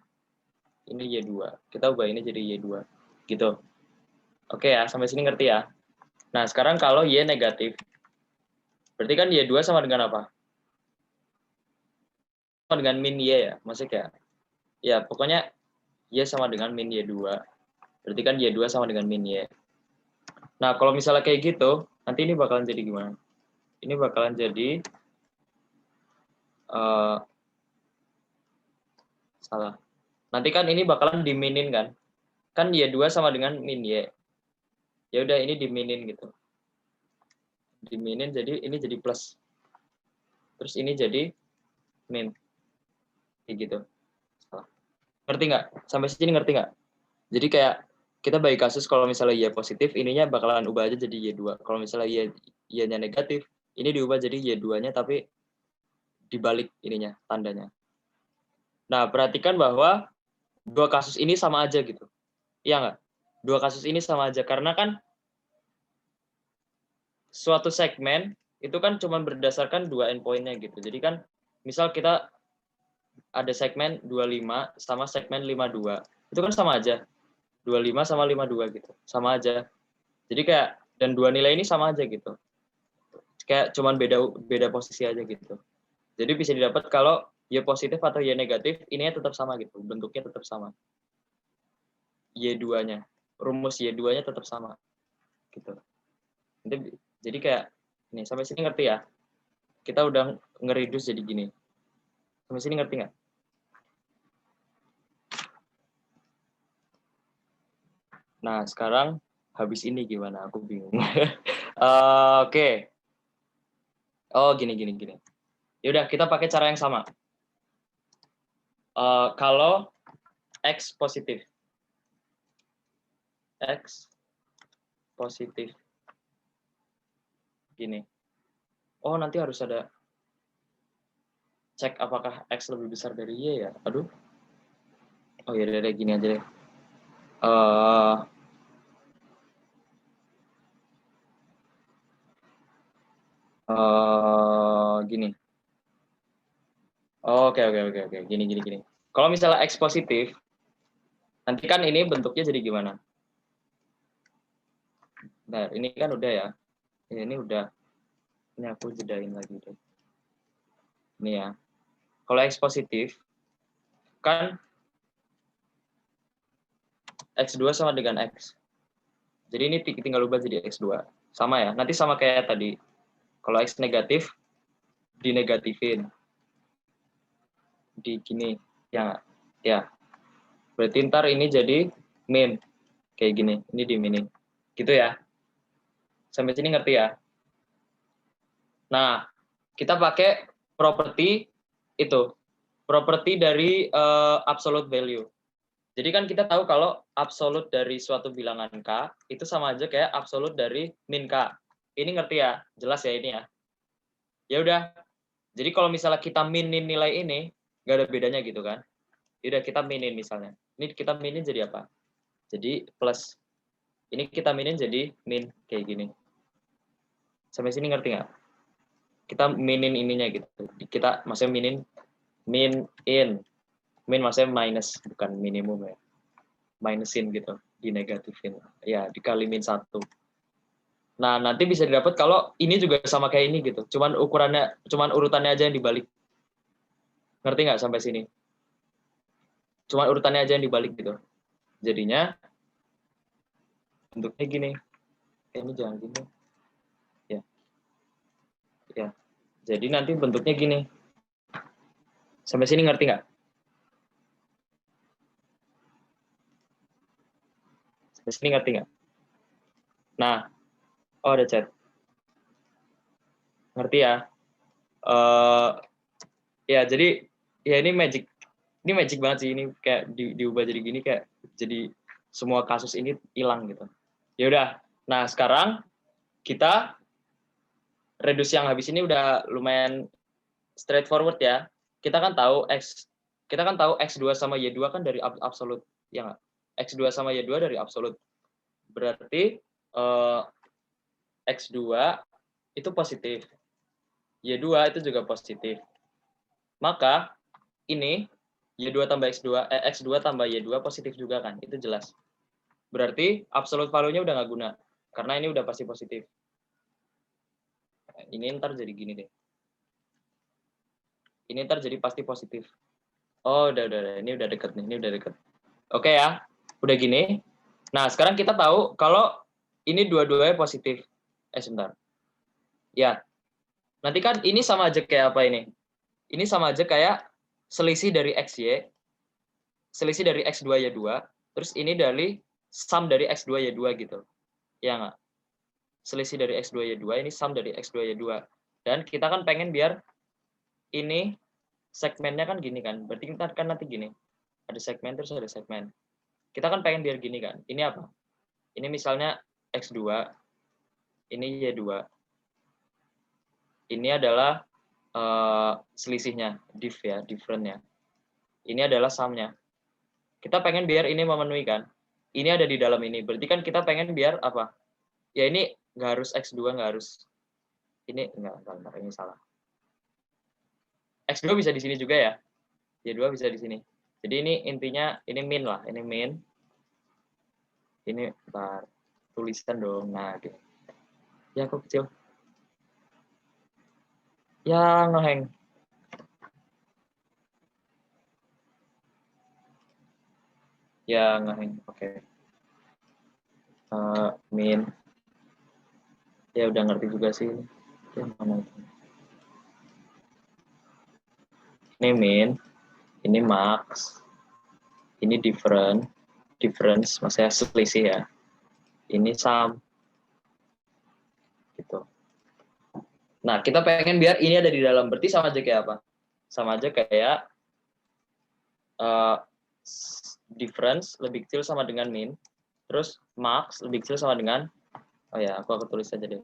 Ini Y2. Kita ubah ini jadi Y2. Gitu. Oke ya, sampai sini ngerti ya. Nah, sekarang kalau Y negatif, berarti kan Y2 sama dengan apa? Sama dengan min Y ya, maksudnya ya pokoknya Y sama dengan min Y2. Berarti kan Y2 sama dengan min Y. Nah, kalau misalnya kayak gitu, nanti ini bakalan jadi gimana? Ini bakalan jadi salah. Nanti kan ini bakalan diminin kan? Kan Y2 sama dengan min Y. Ya udah ini diminin gitu. Diminin jadi ini jadi plus. Terus ini jadi min. Kayak gitu. Salah. Ngerti nggak? Sampai sini ngerti nggak? Jadi kayak kita bagi kasus kalau misalnya Y positif, ininya bakalan ubah aja jadi Y2. Kalau misalnya Y-nya negatif, ini diubah jadi Y2-nya tapi dibalik ininya, tandanya. Nah, perhatikan bahwa dua kasus ini sama aja gitu. Iya nggak? Dua kasus ini sama aja. Karena kan suatu segmen itu kan cuma berdasarkan dua endpoint-nya gitu. Jadi kan misal kita ada segmen 25 sama segmen 52. Itu kan sama aja. 25 sama 52 gitu. Sama aja. Jadi kayak dan dua nilai ini sama aja gitu. Kayak cuman beda posisi aja gitu. Jadi bisa didapat kalau Y positif atau Y negatif, ininya tetap sama gitu. Bentuknya tetap sama. Y2-nya. Rumus Y2-nya tetap sama. Gitu. Jadi kayak ini sampai sini ngerti ya? Kita udah ngereduce jadi gini. Sampai sini ngerti nggak? Nah, sekarang habis ini gimana? Aku bingung. Oke. Oh, gini. Yaudah, kita pakai cara yang sama. Kalau X positif. X positif. Gini. Oh, nanti harus ada cek apakah X lebih besar dari Y ya. Aduh. Oh ya udah gini aja deh. Gini. Oke. Gini. Kalau misalnya X positif, nanti kan ini bentuknya jadi gimana? Nah, ini kan udah ya. Ini udah. Ini aku jedain lagi deh. Ini ya. Kalau X positif, kan X2 sama dengan X. Jadi ini tinggal ubah jadi X2. Sama ya. Nanti sama kayak tadi. Kalau X negatif, dinegatifin. Di gini. Ya. Berarti ntar ini jadi min. Kayak gini. Ini diminin. Gitu ya. Sampai sini ngerti ya? Nah, kita pakai properti itu, properti dari absolute value. Jadi kan kita tahu kalau absolut dari suatu bilangan K itu sama aja kayak absolut dari min K. Ini ngerti ya? Jelas ya ini ya? Ya udah. Jadi kalau misalnya kita minin nilai ini, nggak ada bedanya gitu kan? Ya udah kita minin misalnya. Ini kita minin jadi apa? Jadi plus. Ini kita minin jadi min kayak gini. Sampai sini ngerti nggak? Kita minin ininya gitu. Kita maksudnya minin min in. Min maksudnya minus, bukan minimum ya. Minusin gitu, dinegatifin. Ya, dikali min 1. Nah, nanti bisa didapat kalau ini juga sama kayak ini gitu. Cuman urutannya aja yang dibalik. Ngerti nggak sampai sini? Cuman urutannya aja yang dibalik gitu. Jadinya bentuknya gini. Ini jangan gini. Ya. Ya. Jadi nanti bentuknya gini. Sampai sini ngerti nggak? Sampai sini ngerti nggak? Nah, oh ada chat. Ngerti ya? Ya, jadi ya ini magic banget sih, ini kayak diubah jadi gini, kayak jadi semua kasus ini hilang gitu. Ya udah. Nah, sekarang kita reduce yang habis ini udah lumayan straightforward ya. Kita kan tahu X2 sama Y2 kan dari absolut, ya nggak? X2 sama Y2 dari absolut. Berarti X2 itu positif. Y2 itu juga positif. Maka ini Y2 tambah X2 tambah Y2 positif juga kan, itu jelas. Berarti absolute value-nya udah nggak guna, karena ini udah pasti positif. Ini ntar jadi gini deh. Ini ntar jadi pasti positif. Oh, udah. Ini udah deket nih, ini udah deket. Oke ya, udah gini. Nah, sekarang kita tahu kalau ini dua-duanya positif. Sebentar. Ya, nanti kan ini sama aja kayak apa ini? Ini sama aja kayak selisih dari XY, selisih dari X2 Y2, terus ini dari sum dari X2 Y2 gitu. Ya nggak? Selisih dari X2 Y2, ini sum dari X2 Y2. Dan kita kan pengen biar ini segmennya kan gini kan. Berarti kita kan nanti gini. Ada segmen terus ada segmen. Kita kan pengen biar gini kan. Ini apa? Ini misalnya X2, ini Y2. Ini adalah selisihnya, diff ya, different-nya. Ini adalah sum-nya. Kita pengen biar ini memenuhi kan. Ini ada di dalam ini. Berarti kan kita pengen biar apa? Ya ini nggak harus X2, nggak harus. Ini enggak, ini salah. X2 bisa di sini juga ya. Y2 bisa di sini. Jadi ini intinya, ini min lah. Ini min. Ini, bentar. Tulisan dong. Nah, gitu. Ya, kok kecil. Ya, ngeheng. Ya, ngeheng. Oke. Min. Ya, udah ngerti juga sih. Ya, mana itu? Ini min. Ini max. Ini difference, maksudnya selisih ya. Ini sum. Gitu. Nah, kita pengen biar ini ada di dalam. Berarti sama aja kayak apa? Sama aja kayak difference lebih kecil sama dengan min. Terus max lebih kecil sama dengan, oh ya, aku tulis aja deh.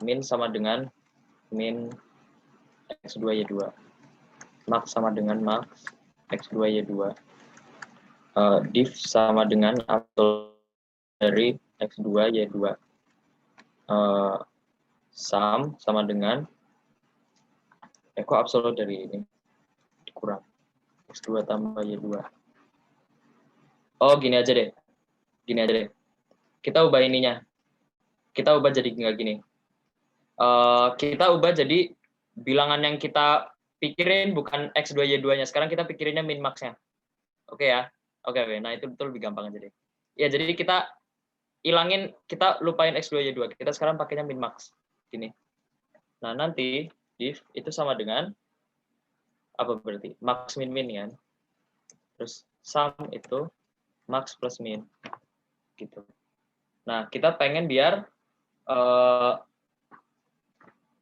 Min sama dengan min X2 Y2. Max sama dengan max X2 Y2. Diff sama dengan absolut dari X2 Y2. Sum sama dengan kok absolut dari ini dikurang X2 tambah Y2. Oh, gini aja deh. Kita ubah ininya. Kita ubah jadi nggak gini. Kita ubah jadi bilangan yang kita pikirin bukan X2 Y2-nya. Sekarang kita pikirinnya min max-nya. Oke ya? Oke. Nah, itu betul lebih gampang aja deh. Ya, jadi kita kita lupain X2 Y2. Kita sekarang pakainya min max. Gini. Nah, nanti diff itu sama dengan apa berarti? Max min min kan? Terus sum itu max plus min. Gitu. Nah, kita pengen biar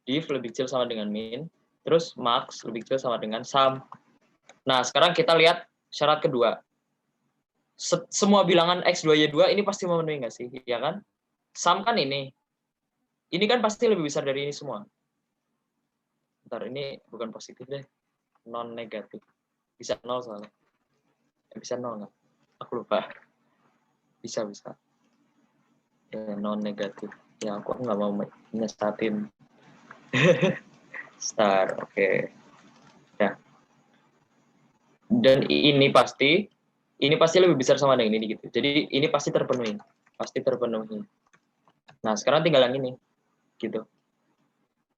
div lebih kecil sama dengan min, terus max lebih kecil sama dengan sum. Nah, sekarang kita lihat syarat kedua. Semua bilangan X2Y2 ini pasti memenuhi nggak sih? Ya kan? Sum kan ini. Ini kan pasti lebih besar dari ini semua. Bentar, ini bukan positif deh. Non negatif. Bisa 0 soalnya. Bisa 0 nggak? Aku lupa. Bisa. Ya, non negatif. Ya, aku nggak mau nyestatin. Star, oke. Ya. Dan ini pasti lebih besar sama dengan ini gitu. Jadi ini pasti terpenuhi. Nah, sekarang tinggal yang ini. Gitu.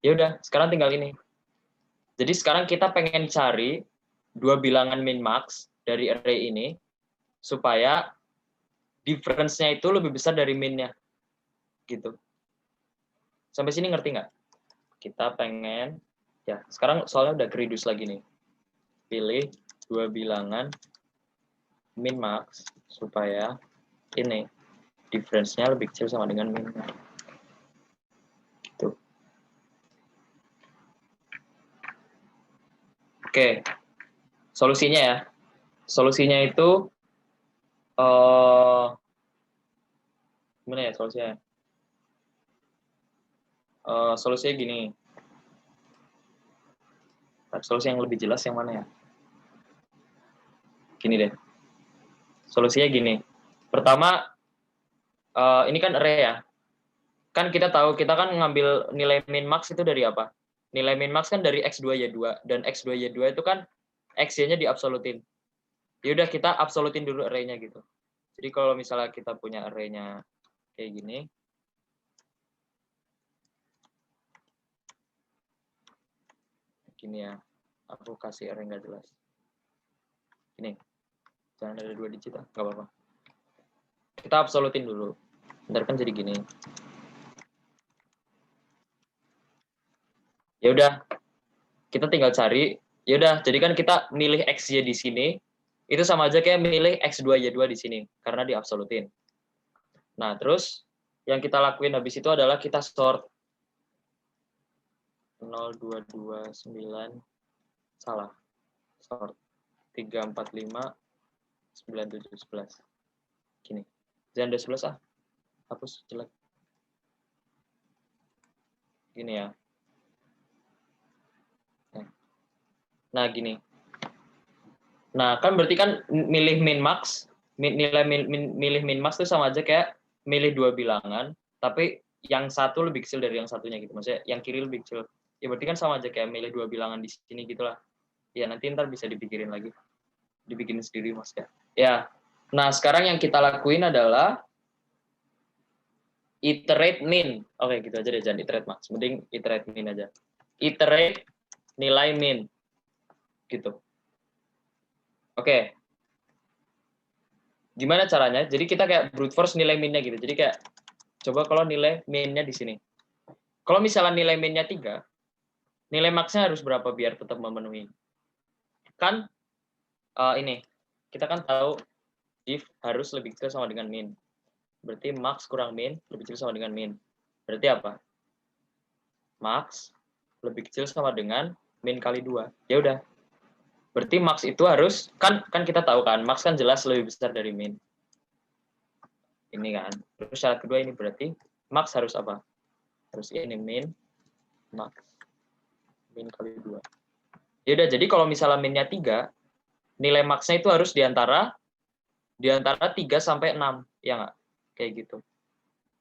Ya udah, sekarang tinggal ini. Jadi sekarang kita pengen cari dua bilangan min max dari array ini supaya difference-nya itu lebih besar dari min-nya. Gitu. Sampai sini ngerti nggak? Kita pengen, ya sekarang soalnya udah reduce lagi nih. Pilih dua bilangan min max supaya ini difference-nya lebih kecil sama dengan min-nya. Gitu. Oke, solusinya ya. Solusinya itu gimana ya solusinya? Solusinya gini. Solusi yang lebih jelas yang mana ya? Gini deh. Solusinya gini. Pertama, ini kan array ya. Kan kita tahu, kita kan ngambil nilai min max itu dari apa? Nilai min max kan dari X2Y2. Dan X2Y2 itu kan X-nya diabsolutin. Ya udah kita absolutin dulu array-nya gitu. Jadi kalau misalnya kita punya array-nya kayak gini. Gini ya. Aku kasih array nggak jelas. Gini. Jangan ada 2 digit, nggak apa-apa. Kita absolutin dulu. Bentar kan jadi gini. Ya udah, kita tinggal cari. Ya udah, jadi kan kita milih XY di sini, itu sama aja kayak milih X2Y2 di sini, karena diabsolutin. Nah, terus yang kita lakuin habis itu adalah kita sort 0229, salah. Sort 345, 97, 11. Gini. Jangan ada 11 ah. Hapus, jelek. Gini ya. Nah, gini. Nah, kan berarti kan milih min max, milih min max itu sama aja kayak milih dua bilangan, tapi yang satu lebih kecil dari yang satunya gitu. Maksudnya yang kiri lebih kecil. Ya berarti kan sama aja kayak milih dua bilangan di sini gitulah. Ya nanti ntar bisa dipikirin lagi. Dibikinin sendiri Mas ya. Ya. Nah, sekarang yang kita lakuin adalah iterate min. Oke, gitu aja deh, jangan iterate max. Mending iterate min aja. Iterate nilai min. Gitu. Oke. Gimana caranya? Jadi kita kayak brute force nilai minnya gitu. Jadi kayak coba kalau nilai minnya di sini. Kalau misalnya nilai minnya 3, nilai max-nya harus berapa biar tetap memenuhi? Kan ini, kita kan tahu div harus lebih kecil sama dengan min. Berarti max kurang min lebih kecil sama dengan min. Berarti apa? Max lebih kecil sama dengan min kali 2. Ya udah. Berarti max itu harus, kan kita tahu kan, max kan jelas lebih besar dari min. Ini kan. Terus syarat kedua ini berarti max harus apa? Harus ini min max min kali 2. Ya udah, jadi kalau misalnya minnya 3, nilai max-nya itu harus di antara 3 sampai 6, ya nggak? Kayak gitu.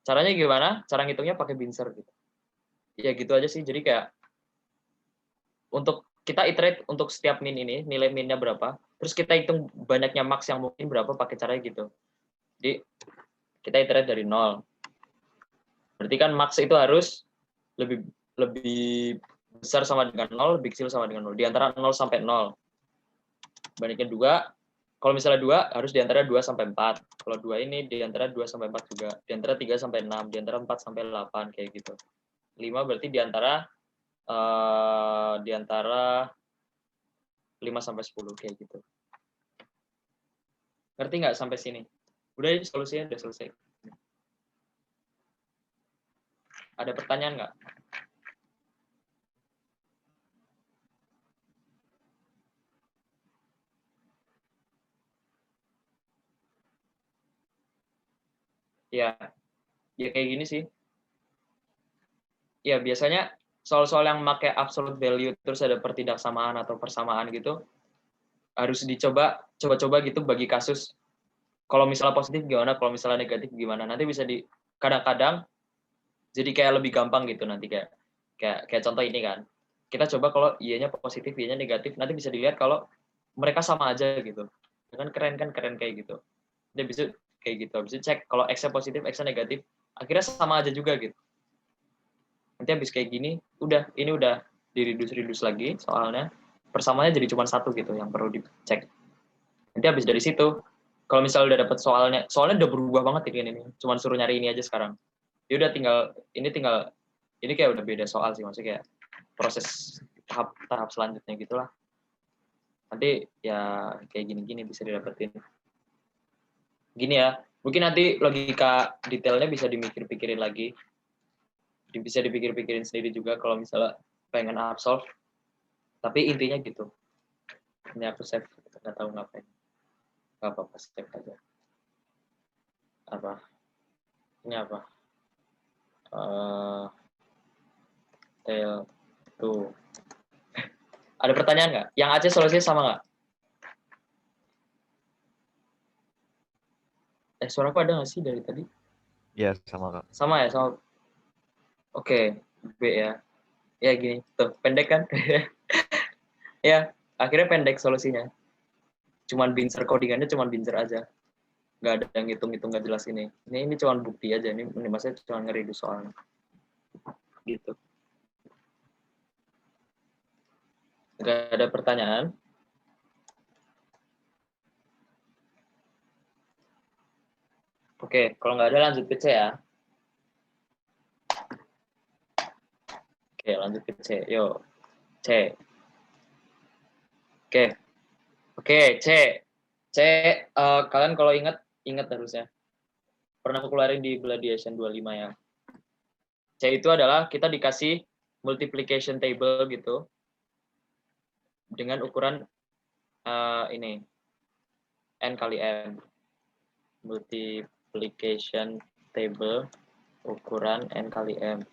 Caranya gimana? Cara ngitungnya pakai binser gitu. Ya gitu aja sih. Jadi kayak untuk kita iterate untuk setiap min ini, nilai minnya berapa, terus kita hitung banyaknya max yang mungkin berapa pakai cara gitu. Jadi kita iterate dari 0. Berarti kan max itu harus lebih besar sama dengan 0, lebih kecil sama dengan 0. Di antara 0 sampai 0. Banyaknya 2. Kalau misalnya 2, harus di antara 2 sampai 4. Kalau 2 ini di antara 2 sampai 4 juga. Di antara 3 sampai 6. Di antara 4 sampai 8. Kayak gitu. 5 berarti di antara 5 sampai 10. Kayak gitu. Ngerti nggak sampai sini? Udah, solusinya udah selesai. Ada pertanyaan nggak? Ya, ya kayak gini sih. Ya, biasanya soal-soal yang pakai absolute value terus ada pertidaksamaan atau persamaan gitu harus coba-coba gitu bagi kasus. Kalau misalnya positif gimana, kalau misalnya negatif gimana. Nanti bisa kadang-kadang jadi kayak lebih gampang gitu nanti kayak contoh ini kan. Kita coba kalau ianya positif, ianya negatif, nanti bisa dilihat kalau mereka sama aja gitu. Kan keren kayak gitu. Dia bisa kayak gitu. Bisa cek kalau X-nya positif, X-nya negatif, akhirnya sama aja juga gitu. Nanti habis kayak gini, ini udah di-reduce lagi soalnya. Persamaannya jadi cuma satu gitu yang perlu dicek. Nanti habis dari situ, kalau misalnya udah dapet soalnya udah berubah banget ini. Cuman suruh nyari ini aja sekarang. Ya udah ini kayak udah beda soal sih, maksudnya kayak proses tahap selanjutnya gitulah. Nanti ya kayak gini-gini bisa didapetin. Gini ya, mungkin nanti logika detailnya bisa dimikir-pikirin lagi. Bisa dipikir-pikirin sendiri juga kalau misalnya pengen absolve. Tapi intinya gitu. Ini aku save, nggak tahu ngapain. Nggak apa-apa, save aja. Apa? Ini apa? Tail tuh. Ada pertanyaan nggak? Yang Aceh solusinya sama nggak? Suaraku ada nggak sih dari tadi? Iya, sama Kak. Sama ya, sama. Oke, B ya. Ya gini, tuh pendek kan? Ya, akhirnya pendek solusinya. Cuman bincer codingannya cuman bincer aja. Nggak ada yang hitung-hitung nggak jelas ini. Ini cuman bukti aja. Ini maksudnya cuman ngeridu soalnya. Gitu. Nggak ada pertanyaan? Oke, kalau nggak ada lanjut ke C ya. Oke, lanjut ke C. Yuk, C. Oke, C. C, kalian kalau ingat harusnya. Pernah aku keluarin di Gladiation 25 ya. C itu adalah kita dikasih multiplication table gitu. Dengan ukuran ini. N kali M. Multiplication table ukuran N kali M.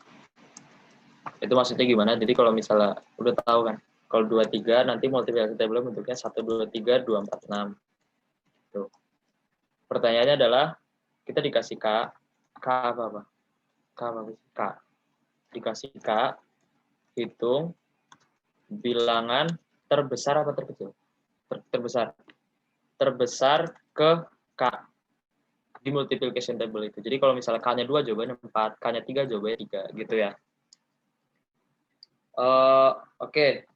Itu maksudnya gimana? Jadi kalau misalnya udah tahu kan, kalau 23 nanti multiplication table bentuknya 1, 2, 3, 2, 4, 6. Tuh. Pertanyaannya adalah kita dikasih K apa? K. Dikasih K, hitung bilangan terbesar apa terkecil? Terbesar ke K di multiplication table itu. Jadi kalau misalnya K-nya 2 jawabannya 4, K-nya 3 jawabannya 3 gitu ya. Oke.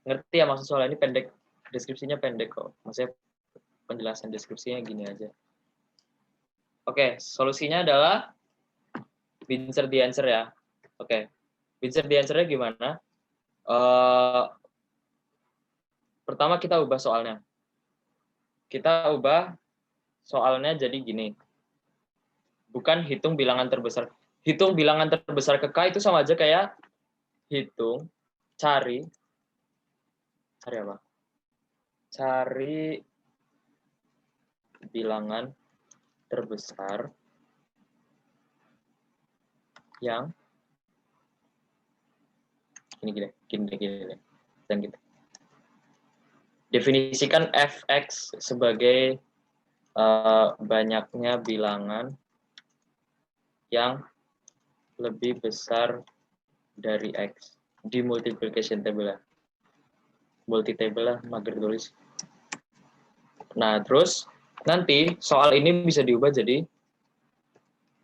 Ngerti ya maksud soal ini pendek, deskripsinya pendek kok. Maksudnya penjelasan deskripsinya gini aja. Oke, solusinya adalah insert the answer ya. Oke. Insert the answer-nya gimana? Pertama kita ubah soalnya. Kita ubah soalnya jadi gini. Bukan hitung bilangan terbesar. Hitung bilangan terbesar ke K itu sama aja kayak cari apa? Cari bilangan terbesar yang gini. Dan gitu. Definisikan fx sebagai banyaknya bilangan yang lebih besar dari x di multiplication table. Multi-table lah, mager tulis. Nah, terus nanti soal ini bisa diubah jadi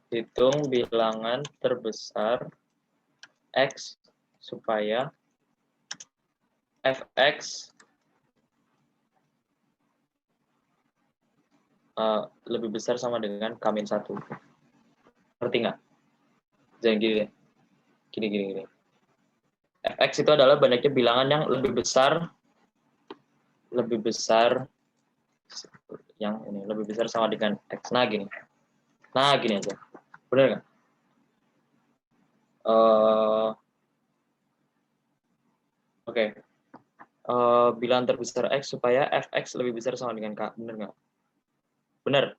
hitung bilangan terbesar x supaya fx lebih besar sama dengan K-1. Ngerti nggak? Jangan gini deh. Gini. Fx itu adalah banyaknya bilangan yang lebih besar yang ini lebih besar sama dengan x. Nah gini aja, bener nggak? Oke. Bilangan terbesar X supaya Fx lebih besar sama dengan K. Bener nggak? Bener.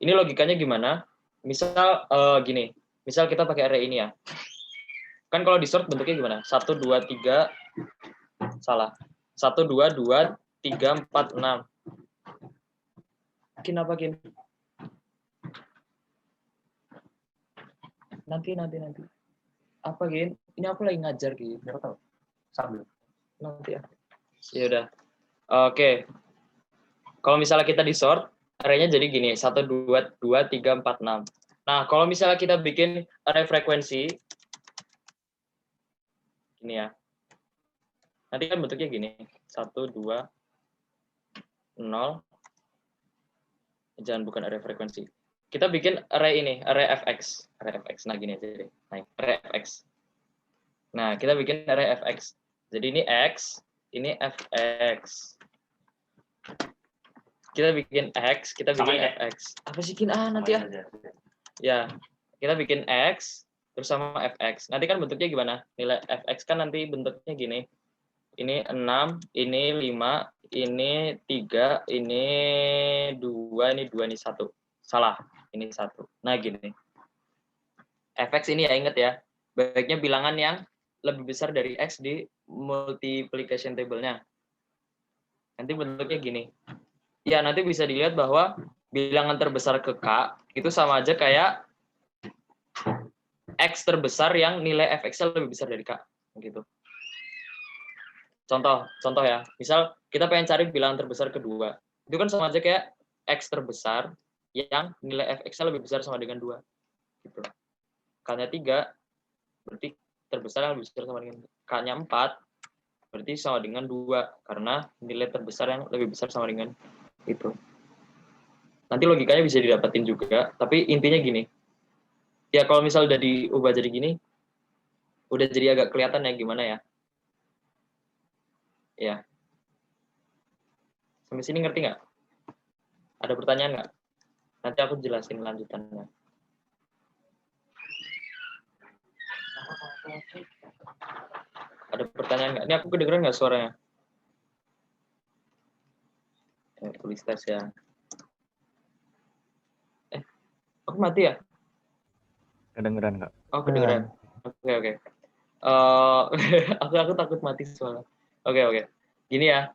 Ini logikanya gimana? Misal gini. Misal kita pakai array ini ya. Kan kalau di sort bentuknya gimana? 1, 2, 3. Salah. 1, 2, 2, 3, 4, 6. Gini apa gini? Nanti. Apa gini? Ini aku lagi ngajar gitu. Berapa tahu? Sambil. Nanti ya. Ya udah. Oke. Kalau misalnya kita di sort, array-nya jadi gini, 1, 2, 2, 3, 4, 6. Nah, kalau misalnya kita bikin array frekuensi, gini ya. Nanti kan bentuknya gini, 1, 2, 0. Jangan bukan array frekuensi. Kita bikin array ini, array fx. Array fx, nah gini aja deh. Nah, array fx. Nah, kita bikin array fx. Jadi ini x, ini fx. Kita bikin x, kita bikin fx. Apa sih kin? Nanti ya. Ya, kita bikin x terus sama fx. Nanti kan bentuknya gimana? Nilai fx kan nanti bentuknya gini. Ini 6, ini 5, ini 3, ini 2, ini 2, ini 1. Salah, ini 1. Nah, gini. Fx ini ya ingat ya. Baiknya bilangan yang lebih besar dari x di multiplication table-nya. Nanti bentuknya gini. Ya, nanti bisa dilihat bahwa bilangan terbesar ke K itu sama aja kayak X terbesar yang nilai fx-nya lebih besar dari K. Gitu. Contoh ya. Misal kita pengen cari bilangan terbesar kedua. Itu kan sama aja kayak X terbesar yang nilai fx-nya lebih besar sama dengan 2. Gitu. K-nya 3, berarti terbesar yang lebih besar sama dengan K-nya 4, berarti sama dengan 2. Karena nilai terbesar yang lebih besar sama dengan itu. Nanti logikanya bisa didapetin juga, tapi intinya gini. Ya kalau misal udah diubah jadi gini, udah jadi agak kelihatan ya gimana ya. Ya. Sampai sini ngerti nggak? Ada pertanyaan nggak? Nanti aku jelasin lanjutannya. Ada pertanyaan nggak? Ini aku kedengeran nggak suaranya? Tulis tes ya. Aku mati ya? Kedengeran nggak? Oh, kedengeran. Oke. Aku takut mati soalnya. Oke. Gini ya.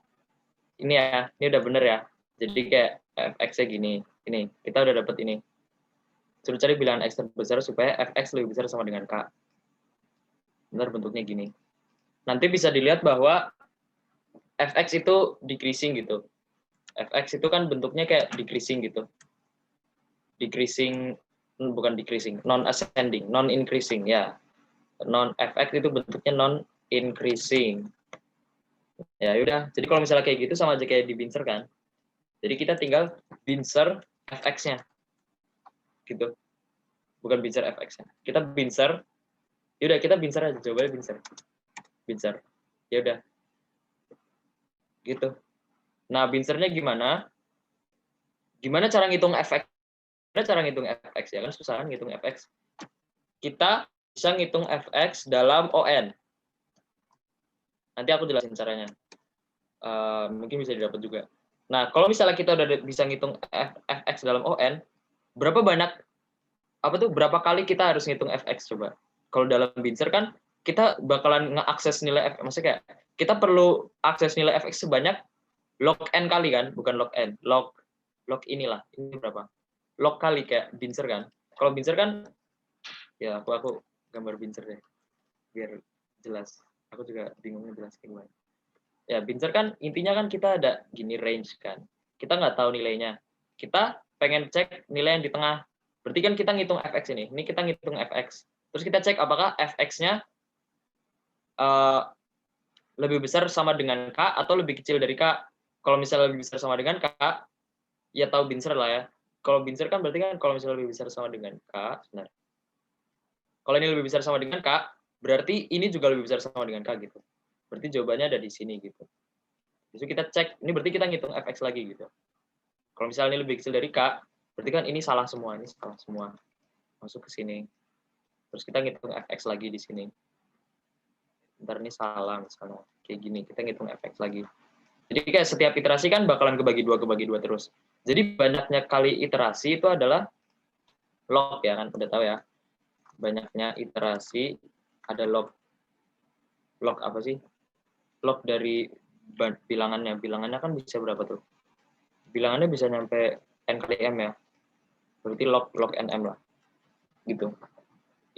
Ini udah bener ya. Jadi kayak fx-nya gini. Ini, kita udah dapet ini. Suruh cari bilangan x terbesar supaya fx lebih besar sama dengan k. Benar bentuknya gini. Nanti bisa dilihat bahwa fx itu decreasing gitu. Fx itu kan bentuknya kayak decreasing gitu. Bukan decreasing, non-ascending, non-increasing ya. Non-fx itu bentuknya non-increasing. Ya udah, jadi kalau misalnya kayak gitu sama aja kayak di binser kan. Jadi kita tinggal binser fx-nya. Gitu. Bukan binser fx-nya. Kita binser. Ya udah kita binser aja, coba binser. Binser. Ya udah. Gitu. Nah, binsernya gimana? Gimana cara ngitung fx? Gimana cara ngitung fx ya kan susah kan ngitung fx. Kita bisa ngitung fx dalam on. Nanti aku jelasin caranya. Mungkin bisa didapat juga. Nah, kalau misalnya kita udah bisa ngitung fx dalam on, berapa kali kita harus ngitung fx coba? Kalau dalam binser kan kita bakalan ngeakses nilai f, maksudnya kayak kita perlu akses nilai fx sebanyak log n kali kan, bukan log n, log inilah, ini berapa? Log kali kayak binser kan. Kalau binser kan ya aku gambar binser deh biar jelas. Aku juga bingungnya jelas gimana. Ya, binser kan intinya kan kita ada gini range kan. Kita nggak tahu nilainya. Kita pengen cek nilai yang di tengah. Berarti kan kita ngitung fx ini. Ini kita ngitung fx. Terus kita cek apakah fx-nya lebih besar sama dengan k atau lebih kecil dari k. Kalau misalnya lebih besar sama dengan k, ya tahu binser lah ya. Kalau binser kan berarti kan kalau misalnya lebih besar sama dengan k, benar. Kalau ini lebih besar sama dengan k, berarti ini juga lebih besar sama dengan k gitu. Berarti jawabannya ada di sini gitu. Jadi kita cek, ini berarti kita ngitung fx lagi gitu. Kalau misalnya ini lebih kecil dari k, berarti kan ini salah semua, ini salah semua. Masuk ke sini. Terus kita ngitung fx lagi di sini. Ntar ini salah misalnya. Kayak gini, kita ngitung fx lagi. Jadi kayak setiap iterasi kan bakalan kebagi dua terus. Jadi banyaknya kali iterasi itu adalah log ya kan, udah tahu ya. Banyaknya iterasi ada log. Log apa sih? Log dari bilangannya. Bilangannya kan bisa berapa tuh? Bilangannya bisa nyampe n kali m ya. Berarti log nm lah. Gitu.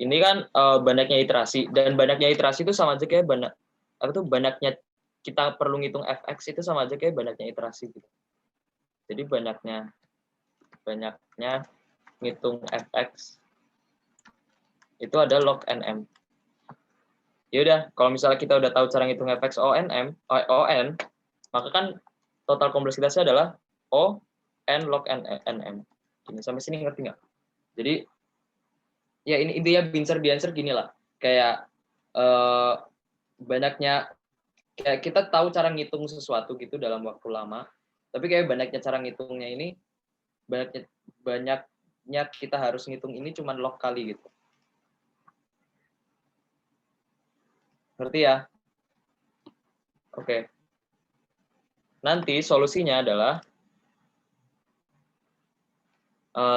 Ini kan banyaknya iterasi, dan banyaknya iterasi itu sama aja kayak banyaknya kita perlu ngitung fx itu sama aja kayak banyaknya iterasi gitu. Jadi banyaknya ngitung fx itu ada log nm. Ya udah, kalau misalnya kita udah tahu cara ngitung fx on, maka kan total kompleksitasnya adalah o n log nm. Gini, sampai sini ngerti nggak? Jadi ya ini intinya bincer di-answer gini lah. Kayak banyaknya kayak kita tahu cara ngitung sesuatu gitu dalam waktu lama, tapi kayak banyaknya cara ngitungnya ini banyaknya kita harus ngitung ini cuman log kali gitu. Ngerti ya? Oke. Nanti solusinya adalah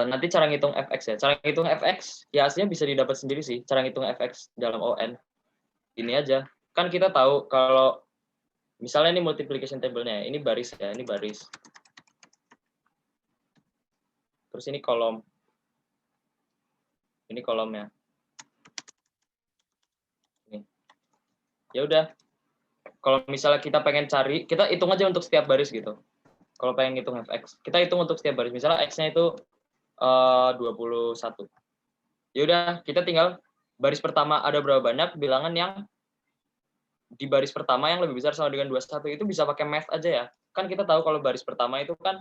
nanti cara ngitung fx ya. Cara ngitung fx ya aslinya bisa didapat sendiri sih. Cara ngitung fx dalam on. Ini aja. Kan kita tahu kalau misalnya ini multiplication table-nya, ini baris ya, ini baris. Terus ini kolom. Ini kolomnya. Ini. Ya udah. Kalau misalnya kita pengen cari, kita hitung aja untuk setiap baris gitu. Kalau pengen ngitung fx, kita hitung untuk setiap baris. Misalnya x-nya itu 21. Ya udah, kita tinggal baris pertama ada berapa banyak bilangan yang di baris pertama yang lebih besar sama dengan 21 itu bisa pakai math aja ya. Kan kita tahu kalau baris pertama itu kan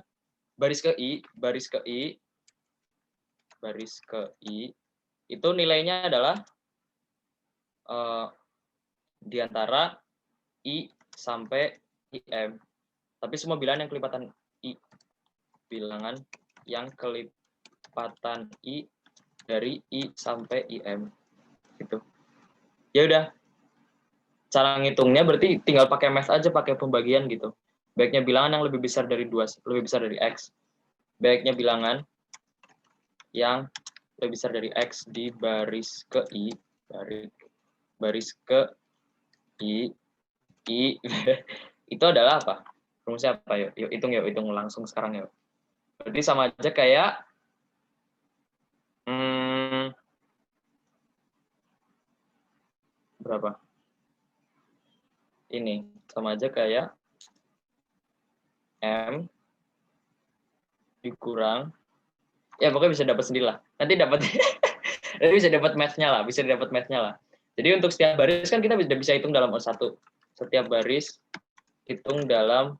baris ke i itu nilainya adalah di antara i sampai im. Tapi semua bilangan yang kelipatan i. Bilangan yang kelipatan i dari i sampai im. Gitu. Ya udah. Cara ngitungnya berarti tinggal pakai math aja, pakai pembagian gitu. Baiknya bilangan yang lebih besar dari x. Baiknya bilangan yang lebih besar dari x di baris ke i, baris ke i itu adalah apa? Rumusnya apa? Yuk hitung langsung sekarang yuk. Berarti sama aja kayak berapa? Ini sama aja kayak m dikurang, ya pokoknya bisa dapat sendiri lah. Nanti bisa dapat math-nya lah. Jadi untuk setiap baris kan kita bisa hitung dalam O1. Setiap baris hitung dalam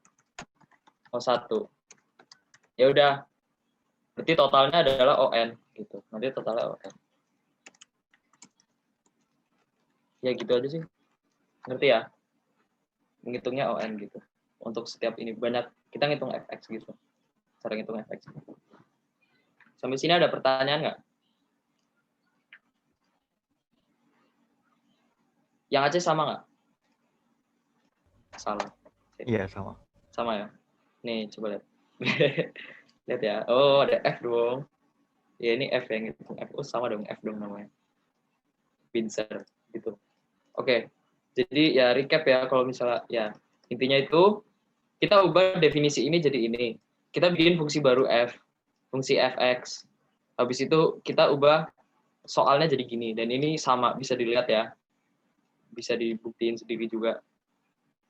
O1. Ya udah. Berarti totalnya adalah ON gitu. Nanti totalnya ON. Ya gitu aja sih. Ngerti ya? Menghitungnya ON gitu. Untuk setiap ini banyak kita ngitung fx gitu. Cara ngitung fx. Sampai sini ada pertanyaan nggak? Yang Aceh sama nggak? Salah. Iya, sama. Sama ya? Nih, coba lihat. Lihat ya. Oh, ada F dong. Ya, ini F yang ngitung F. Oh, sama dong. F dong namanya. Bincer. Gitu. Oke. Jadi, ya recap ya. Kalau misalnya, ya intinya itu, kita ubah definisi ini jadi ini. Kita bikin fungsi baru F. Fungsi fx. Habis itu, kita ubah soalnya jadi gini. Dan ini sama. Bisa dilihat ya. Bisa dibuktiin sendiri juga.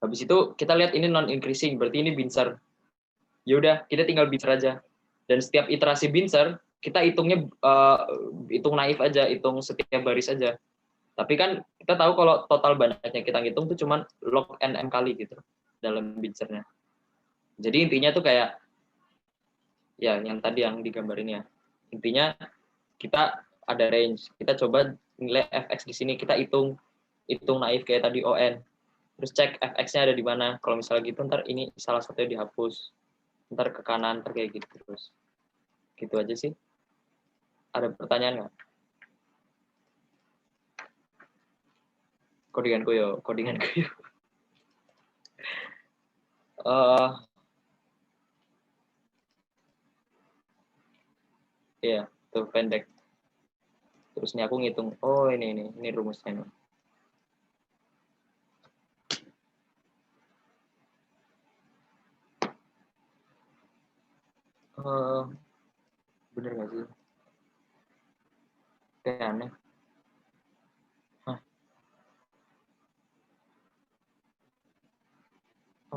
Habis itu kita lihat ini non increasing, berarti ini bincer. Ya udah, kita tinggal bincer aja. Dan setiap iterasi bincer kita hitungnya hitung naif aja, hitung setiap baris aja. Tapi kan kita tahu kalau total banyaknya kita ngitung tuh cuman log nm kali gitu dalam bincernya. Jadi intinya tuh kayak ya yang tadi yang digambarin ya. Intinya kita ada range, kita coba nilai fx di sini, kita hitung naif kayak tadi on. Terus cek fx-nya ada di mana. Kalau misalnya gitu, ntar ini salah satunya dihapus. Ntar ke kanan, ntar kayak gitu terus. Gitu aja sih. Ada pertanyaan nggak? Codinganku yo. Iya, tuh pendek. Terus ini aku ngitung. Oh, ini rumusnya nih. Bener nggak sih? Kayak aneh. Hah?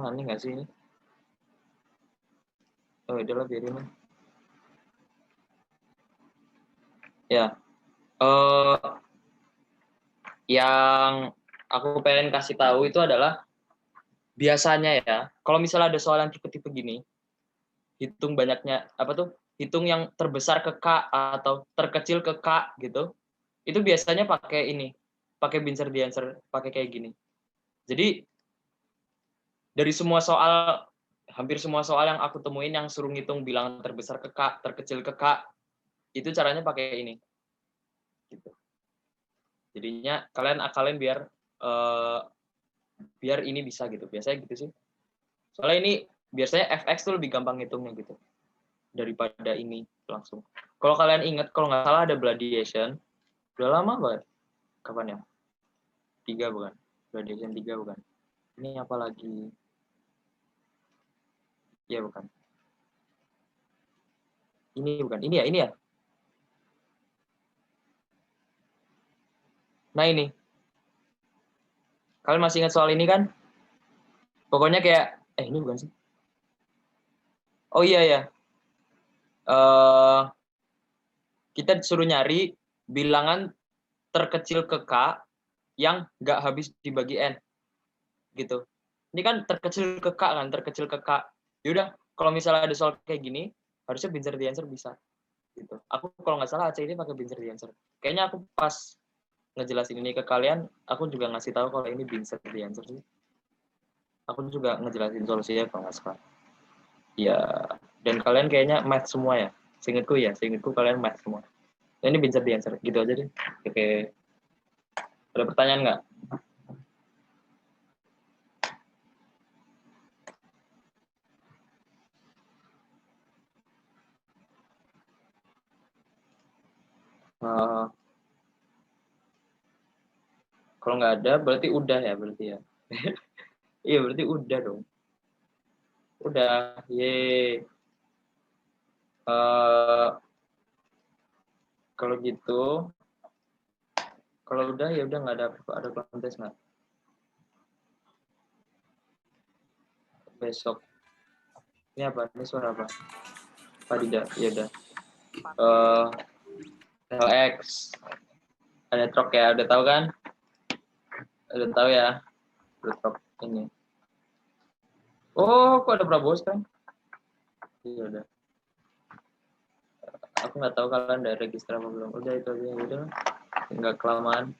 Aneh nggak sih ini? Oh, udahlah biarin lah. Ya. Yang aku pengen kasih tahu itu adalah biasanya ya, kalau misalnya ada soal yang tipe-tipe gini, hitung banyaknya apa tuh? Hitung yang terbesar ke K atau terkecil ke K gitu. Itu biasanya pakai ini, pakai Binzer the answer, pakai kayak gini. Jadi dari semua soal, hampir semua soal yang aku temuin yang suruh ngitung bilangan terbesar ke K, terkecil ke K, itu caranya pakai ini. Gitu. Jadinya kalian akalin biar ini bisa gitu. Biasanya gitu sih. Soalnya ini biasanya fx tuh lebih gampang ngitungnya gitu daripada ini langsung. Kalau kalian ingat, kalau nggak salah ada Bladiation. Udah lama banget. Kapan ya? 3 bukan? Bladiation 3 bukan? Ini apa lagi? Ya bukan. Ini bukan. Ini ya. Nah ini. Kalian masih ingat soal ini kan? Pokoknya kayak, ini bukan sih. Oh iya ya. Kita disuruh nyari bilangan terkecil ke K yang nggak habis dibagi N. Gitu. Ini kan terkecil ke K kan, terkecil ke K. Yaudah, kalau misalnya ada soal kayak gini, harusnya Binzer the answer bisa. Gitu. Aku kalau nggak salah AC ini pakai Binzer the answer. Kayaknya aku pas ngejelasin ini ke kalian, aku juga ngasih tahu kalau ini Binzer the answer sih. Aku juga ngejelasin solusinya kalau nggak salah. Ya, dan kalian kayaknya math semua ya. Seingetku kalian math semua. Nah, ini Binzer the answer. Gitu aja deh. Oke. Ada pertanyaan nggak? Kalau nggak ada, berarti udah ya, Iya, berarti udah dong. Udah, ye. Kalau gitu, kalau udah ya udah nggak ada kontes nggak? Besok. Ini apa? Ini suara apa? Tidak, ya udah. LX. Ada truk ya, udah tahu kan? Udah tahu ya. Udah truk ini. Oh, kok ada Prabowo sekarang? Iya udah. Aku nggak tahu kalian udah register apa belum. Udah itu aja, udah. Nggak kelamaan.